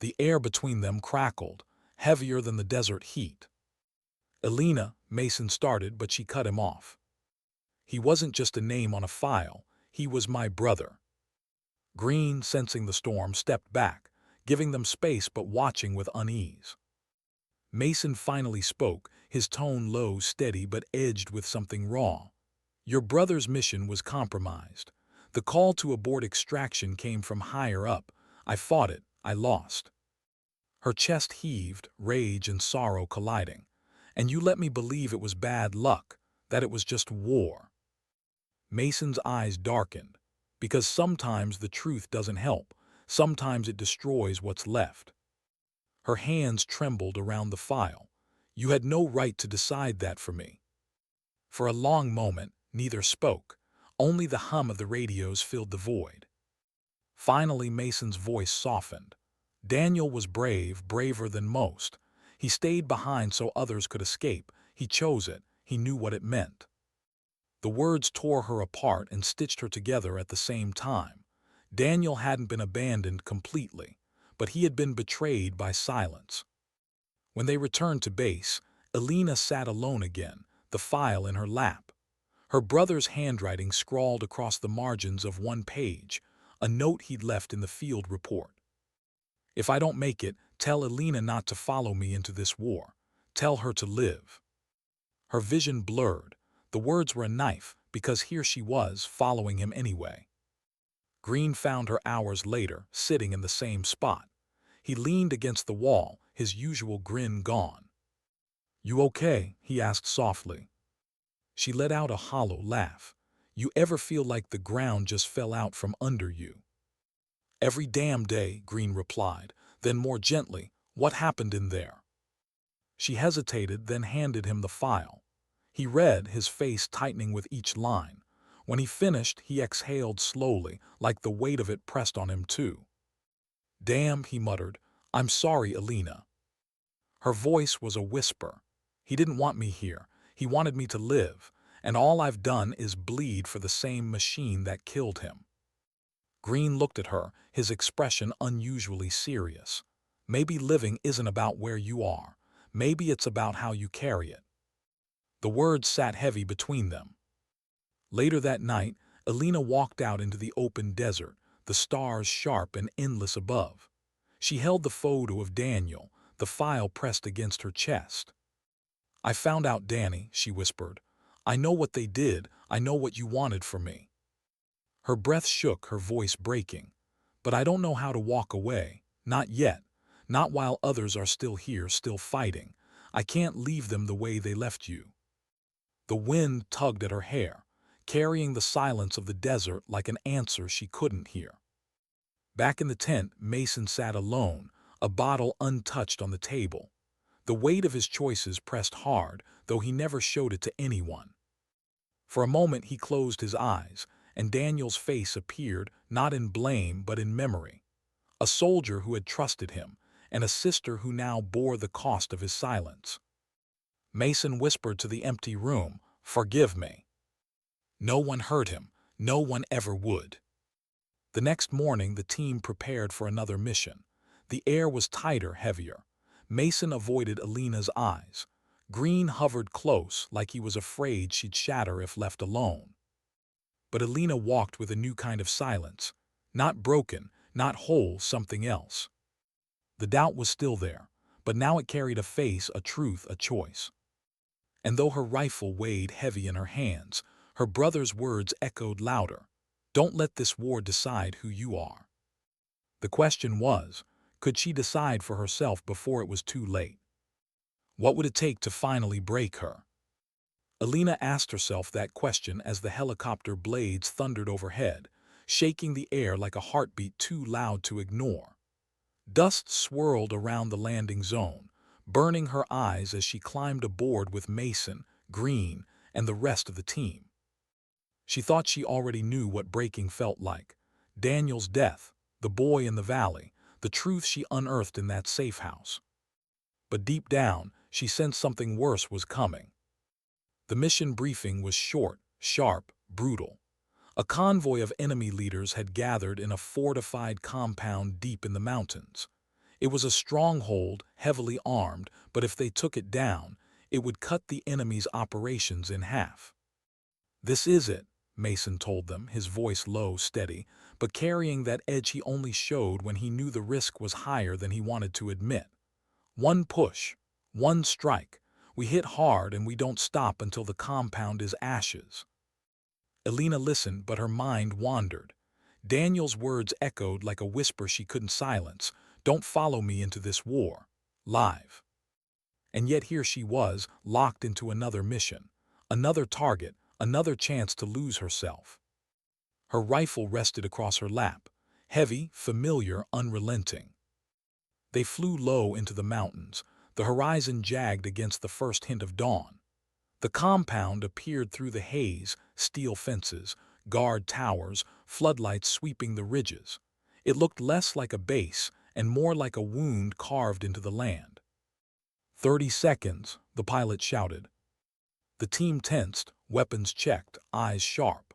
The air between them crackled, heavier than the desert heat. Elena, Mason started, but she cut him off. He wasn't just a name on a file, he was my brother. Green, sensing the storm, stepped back, giving them space but watching with unease. Mason finally spoke, his tone low, steady, but edged with something raw. Your brother's mission was compromised. The call to abort extraction came from higher up. I fought it. I lost. Her chest heaved, rage and sorrow colliding. And you let me believe it was bad luck, that it was just war. Mason's eyes darkened, because sometimes the truth doesn't help, sometimes it destroys what's left. Her hands trembled around the file. You had no right to decide that for me. For a long moment, neither spoke. Only the hum of the radios filled the void. Finally, Mason's voice softened. Daniel was brave, braver than most. He stayed behind so others could escape. He chose it. He knew what it meant. The words tore her apart and stitched her together at the same time. Daniel hadn't been abandoned completely, but he had been betrayed by silence. When they returned to base, Elena sat alone again, the file in her lap. Her brother's handwriting scrawled across the margins of one page, a note he'd left in the field report. If I don't make it, tell Elena not to follow me into this war. Tell her to live. Her vision blurred. The words were a knife, because here she was, following him anyway. Green found her hours later, sitting in the same spot. He leaned against the wall, his usual grin gone. You okay? He asked softly. She let out a hollow laugh. You ever feel like the ground just fell out from under you? Every damn day, Green replied, then more gently, what happened in there? She hesitated, then handed him the file. He read, his face tightening with each line. When he finished, he exhaled slowly, like the weight of it pressed on him too. Damn, he muttered. I'm sorry, Elena. Her voice was a whisper. He didn't want me here. He wanted me to live, and all I've done is bleed for the same machine that killed him. Green looked at her, his expression unusually serious. Maybe living isn't about where you are. Maybe it's about how you carry it. The words sat heavy between them. Later that night, Elena walked out into the open desert, the stars sharp and endless above. She held the photo of Daniel, the file pressed against her chest. I found out, Danny, she whispered. I know what they did. I know what you wanted from me. Her breath shook, her voice breaking. But I don't know how to walk away. Not yet. Not while others are still here, still fighting. I can't leave them the way they left you. The wind tugged at her hair, carrying the silence of the desert like an answer she couldn't hear. Back in the tent, Mason sat alone, a bottle untouched on the table. The weight of his choices pressed hard, though he never showed it to anyone. For a moment he closed his eyes, and Daniel's face appeared, not in blame but in memory. A soldier who had trusted him, and a sister who now bore the cost of his silence. Mason whispered to the empty room, "Forgive me." No one heard him. No one ever would. The next morning the team prepared for another mission. The air was tighter, heavier. Mason avoided Elena's eyes. Green hovered close, like he was afraid she'd shatter if left alone. But Elena walked with a new kind of silence. Not broken, not whole, something else. The doubt was still there, but now it carried a face, a truth, a choice. And though her rifle weighed heavy in her hands, her brother's words echoed louder. Don't let this war decide who you are. The question was, could she decide for herself before it was too late? What would it take to finally break her? Elena asked herself that question as the helicopter blades thundered overhead, shaking the air like a heartbeat too loud to ignore. Dust swirled around the landing zone, burning her eyes as she climbed aboard with Mason, Green, and the rest of the team. She thought she already knew what breaking felt like. Daniel's death, the boy in the valley, the truth she unearthed in that safe house. But deep down, she sensed something worse was coming. The mission briefing was short, sharp, brutal. A convoy of enemy leaders had gathered in a fortified compound deep in the mountains. It was a stronghold, heavily armed, but if they took it down, it would cut the enemy's operations in half. This is it, Mason told them, his voice low, steady, but carrying that edge he only showed when he knew the risk was higher than he wanted to admit. One push, one strike. We hit hard and we don't stop until the compound is ashes. Elena listened, but her mind wandered. Daniel's words echoed like a whisper she couldn't silence. Don't follow me into this war. Live. And yet here she was, locked into another mission. Another target, another chance to lose herself. Her rifle rested across her lap. Heavy, familiar, unrelenting. They flew low into the mountains. The horizon jagged against the first hint of dawn. The compound appeared through the haze, steel fences, guard towers, floodlights sweeping the ridges. It looked less like a base and more like a wound carved into the land. 30 seconds, the pilot shouted. The team tensed, weapons checked, eyes sharp.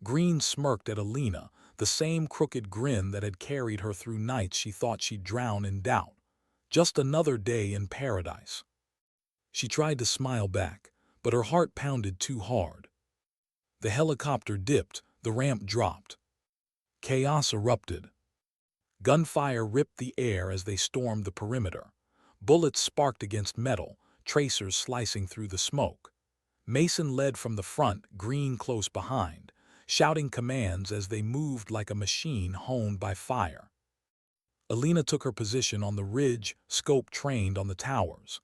Green smirked at Elena, the same crooked grin that had carried her through nights she thought she'd drown in doubt. Just another day in paradise. She tried to smile back, but her heart pounded too hard. The helicopter dipped, the ramp dropped. Chaos erupted. Gunfire ripped the air as they stormed the perimeter. Bullets sparked against metal, tracers slicing through the smoke. Mason led from the front, Green close behind, shouting commands as they moved like a machine honed by fire. Elena took her position on the ridge, scope trained on the towers.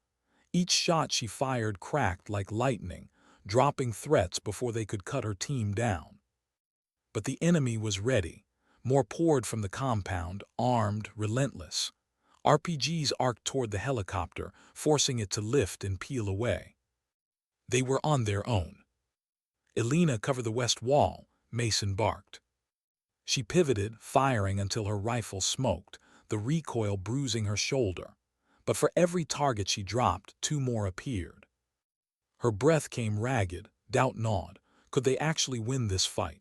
Each shot she fired cracked like lightning, dropping threats before they could cut her team down. But the enemy was ready. More poured from the compound, armed, relentless. RPGs arced toward the helicopter, forcing it to lift and peel away. They were on their own. Elena covered the west wall, Mason barked. She pivoted, firing until her rifle smoked, the recoil bruising her shoulder. But for every target she dropped, 2 more appeared. Her breath came ragged, doubt gnawed. Could they actually win this fight?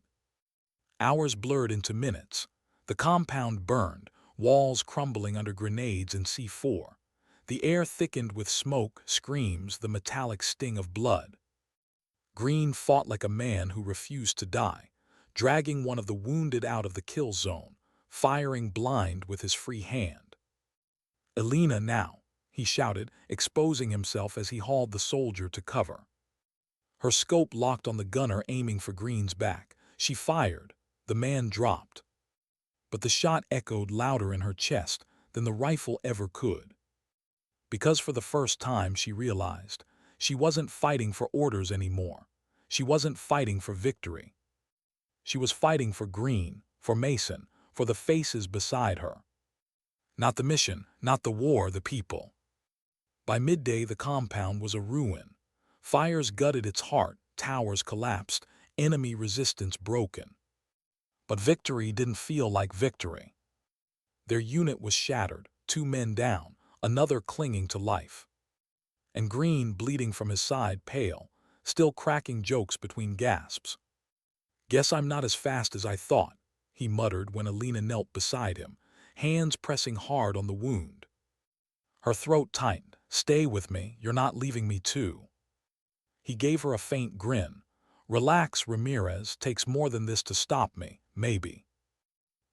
Hours blurred into minutes. The compound burned, walls crumbling under grenades and C4. The air thickened with smoke, screams, the metallic sting of blood. Green fought like a man who refused to die, dragging one of the wounded out of the kill zone, firing blind with his free hand. Elena now, he shouted, exposing himself as he hauled the soldier to cover. Her scope locked on the gunner aiming for Green's back. She fired. The man dropped. But the shot echoed louder in her chest than the rifle ever could. Because for the first time she realized, she wasn't fighting for orders anymore. She wasn't fighting for victory. She was fighting for Green, for Mason, for the faces beside her. Not the mission, not the war, the people. By midday the compound was a ruin. Fires gutted its heart, towers collapsed, enemy resistance broken. But victory didn't feel like victory. Their unit was shattered, 2 men down, another clinging to life. And Green, bleeding from his side, pale, still cracking jokes between gasps. "Guess I'm not as fast as I thought," he muttered when Elena knelt beside him, hands pressing hard on the wound. Her throat tightened. "Stay with me, you're not leaving me too." He gave her a faint grin. "Relax, Ramirez, takes more than this to stop me, maybe."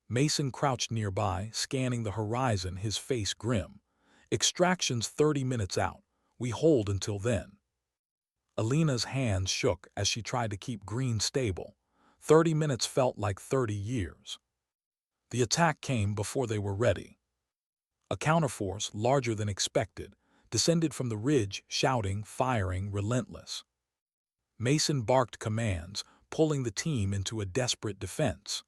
Mason crouched nearby, scanning the horizon, his face grim. Extraction's 30 minutes out. We hold until then. Elena's hands shook as she tried to keep Green stable. 30 minutes felt like 30 years. The attack came before they were ready. A counterforce, larger than expected, descended from the ridge, shouting, firing, relentless. Mason barked commands, pulling the team into a desperate defense.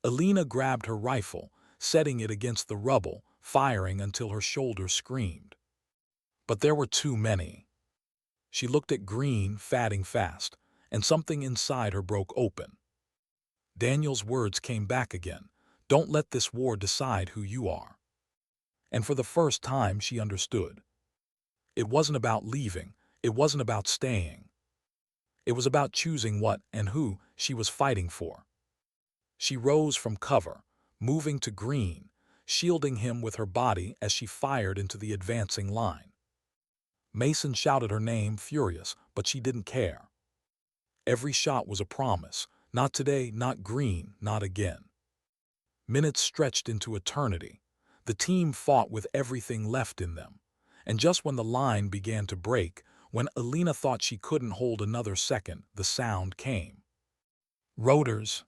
Elena grabbed her rifle, setting it against the rubble, firing until her shoulder screamed. But there were too many. She looked at Green, fatting fast, and something inside her broke open. Daniel's words came back again. Don't let this war decide who you are. And for the first time she understood. It wasn't about leaving, it wasn't about staying. It was about choosing what and who she was fighting for. She rose from cover, moving to Green, shielding him with her body as she fired into the advancing line. Mason shouted her name, furious, but she didn't care. Every shot was a promise. Not today, not Green, not again. Minutes stretched into eternity. The team fought with everything left in them. And just when the line began to break, when Elena thought she couldn't hold another second, the sound came. Rotors.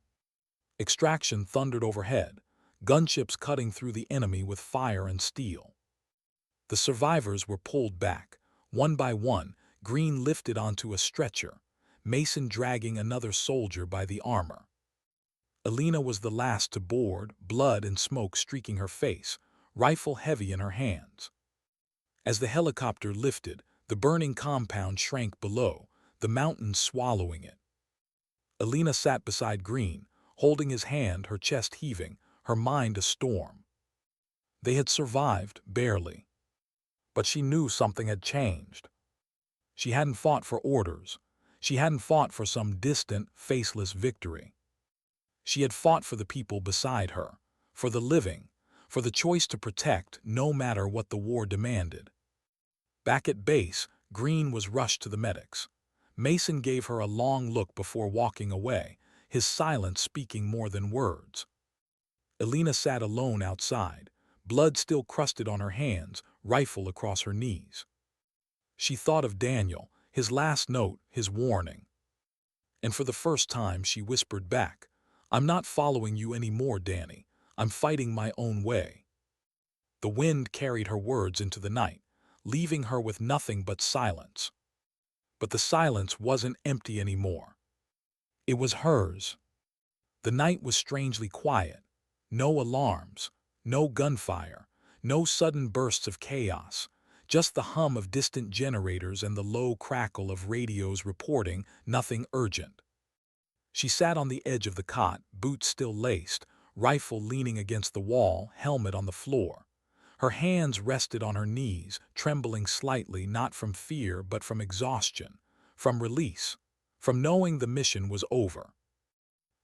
Extraction thundered overhead, gunships cutting through the enemy with fire and steel. The survivors were pulled back. One by one, Green lifted onto a stretcher, Mason dragging another soldier by the armor. Elena was the last to board, blood and smoke streaking her face, rifle heavy in her hands. As the helicopter lifted, the burning compound shrank below, the mountains swallowing it. Elena sat beside Green, holding his hand, her chest heaving, her mind a storm. They had survived, barely. But she knew something had changed. She hadn't fought for orders. She hadn't fought for some distant, faceless victory. She had fought for the people beside her, for the living, for the choice to protect no matter what the war demanded. Back at base, Green was rushed to the medics. Mason gave her a long look before walking away, his silence speaking more than words. Elena sat alone outside, blood still crusted on her hands, rifle across her knees. She thought of Daniel, his last note, his warning. And for the first time she whispered back, "I'm not following you anymore, Danny. I'm fighting my own way." The wind carried her words into the night, leaving her with nothing but silence. But the silence wasn't empty anymore. It was hers. The night was strangely quiet. No alarms, no gunfire, no sudden bursts of chaos, just the hum of distant generators and the low crackle of radios reporting nothing urgent. She sat on the edge of the cot, boots still laced, rifle leaning against the wall, helmet on the floor. Her hands rested on her knees, trembling slightly, not from fear but from exhaustion, from release, from knowing the mission was over.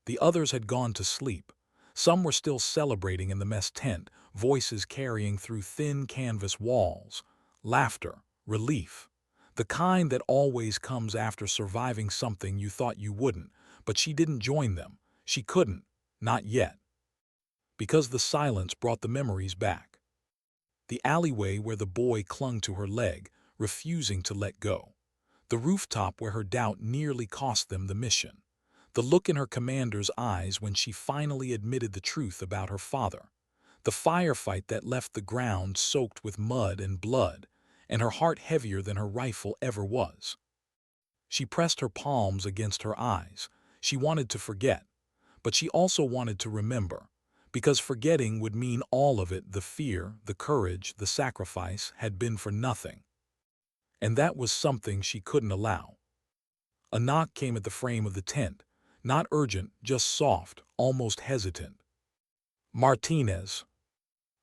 The others had gone to sleep. Some were still celebrating in the mess tent, voices carrying through thin canvas walls. Laughter, relief, the kind that always comes after surviving something you thought you wouldn't, but she didn't join them. She couldn't, not yet. Because the silence brought the memories back. The alleyway where the boy clung to her leg, refusing to let go. The rooftop where her doubt nearly cost them the mission. The look in her commander's eyes when she finally admitted the truth about her father. The firefight that left the ground soaked with mud and blood, and her heart heavier than her rifle ever was. She pressed her palms against her eyes. She wanted to forget, but she also wanted to remember, because forgetting would mean all of it, the fear, the courage, the sacrifice, had been for nothing. And that was something she couldn't allow. A knock came at the frame of the tent, not urgent, just soft, almost hesitant. Martinez.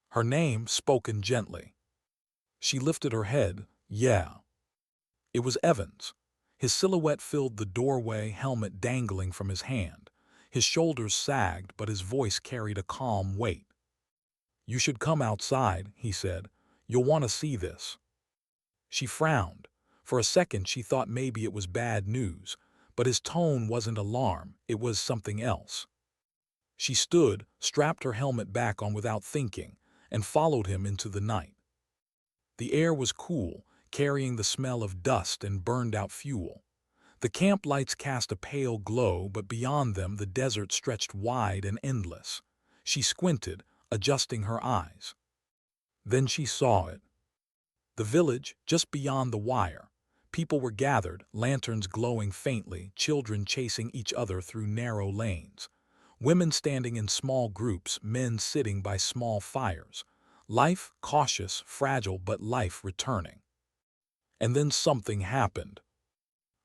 Her name spoken gently. She lifted her head. Yeah. It was Evans. His silhouette filled the doorway, helmet dangling from his hand. His shoulders sagged, but his voice carried a calm weight. "You should come outside," he said. "You'll want to see this." She frowned. For a second she thought maybe it was bad news, but his tone wasn't alarm, it was something else. She stood, strapped her helmet back on without thinking, and followed him into the night. The air was cool, carrying the smell of dust and burned-out fuel. The camp lights cast a pale glow, but beyond them the desert stretched wide and endless. She squinted, adjusting her eyes. Then she saw it. The village, just beyond the wire. People were gathered, lanterns glowing faintly, children chasing each other through narrow lanes. Women standing in small groups, men sitting by small fires. Life cautious, fragile, but life returning. And then something happened.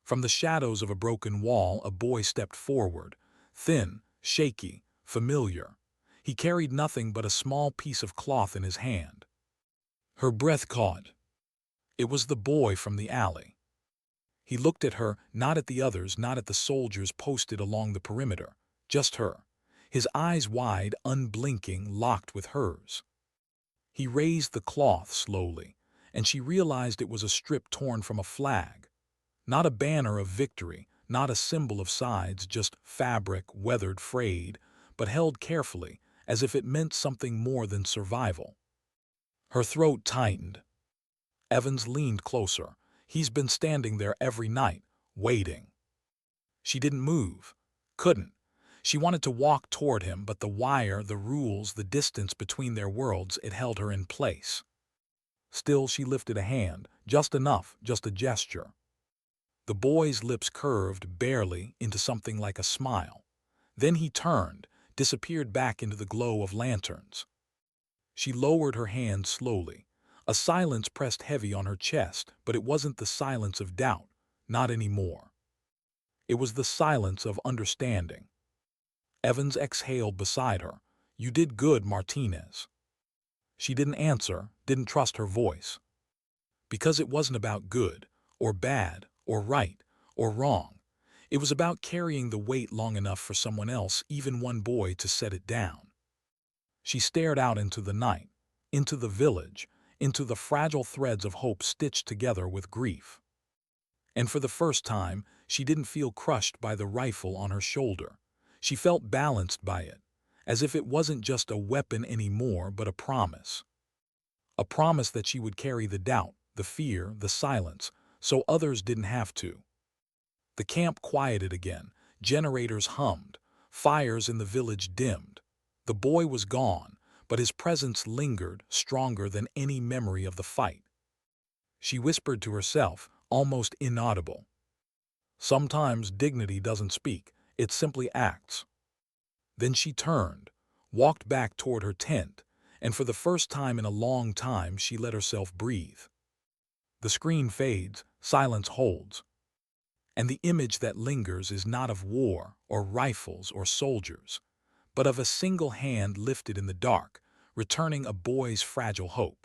From the shadows of a broken wall, a boy stepped forward, thin, shaky, familiar. He carried nothing but a small piece of cloth in his hand. Her breath caught. It was the boy from the alley. He looked at her, not at the others, not at the soldiers posted along the perimeter, just her. His eyes wide, unblinking, locked with hers. He raised the cloth slowly, and she realized it was a strip torn from a flag. Not a banner of victory, not a symbol of sides, just fabric, weathered, frayed, but held carefully, as if it meant something more than survival. Her throat tightened. Evans leaned closer. He's been standing there every night, waiting. She didn't move. Couldn't. She wanted to walk toward him, but the wire, the rules, the distance between their worlds, it held her in place. Still, she lifted a hand, just enough, just a gesture. The boy's lips curved, barely, into something like a smile. Then he turned, disappeared back into the glow of lanterns. She lowered her hand slowly. A silence pressed heavy on her chest, but it wasn't the silence of doubt, not anymore. It was the silence of understanding. Evans exhaled beside her. "You did good, Martinez." She didn't answer, didn't trust her voice. Because it wasn't about good, or bad, or right, or wrong. It was about carrying the weight long enough for someone else, even one boy, to set it down. She stared out into the night, into the village, into the fragile threads of hope stitched together with grief. And for the first time, she didn't feel crushed by the rifle on her shoulder. She felt balanced by it, as if it wasn't just a weapon anymore, but a promise. A promise that she would carry the doubt, the fear, the silence, so others didn't have to. The camp quieted again, generators hummed, fires in the village dimmed. The boy was gone, but his presence lingered, stronger than any memory of the fight. She whispered to herself, almost inaudible. Sometimes dignity doesn't speak, it simply acts. Then she turned, walked back toward her tent, and for the first time in a long time she let herself breathe. The screen fades, silence holds. And the image that lingers is not of war or rifles or soldiers, but of a single hand lifted in the dark, returning a boy's fragile hope.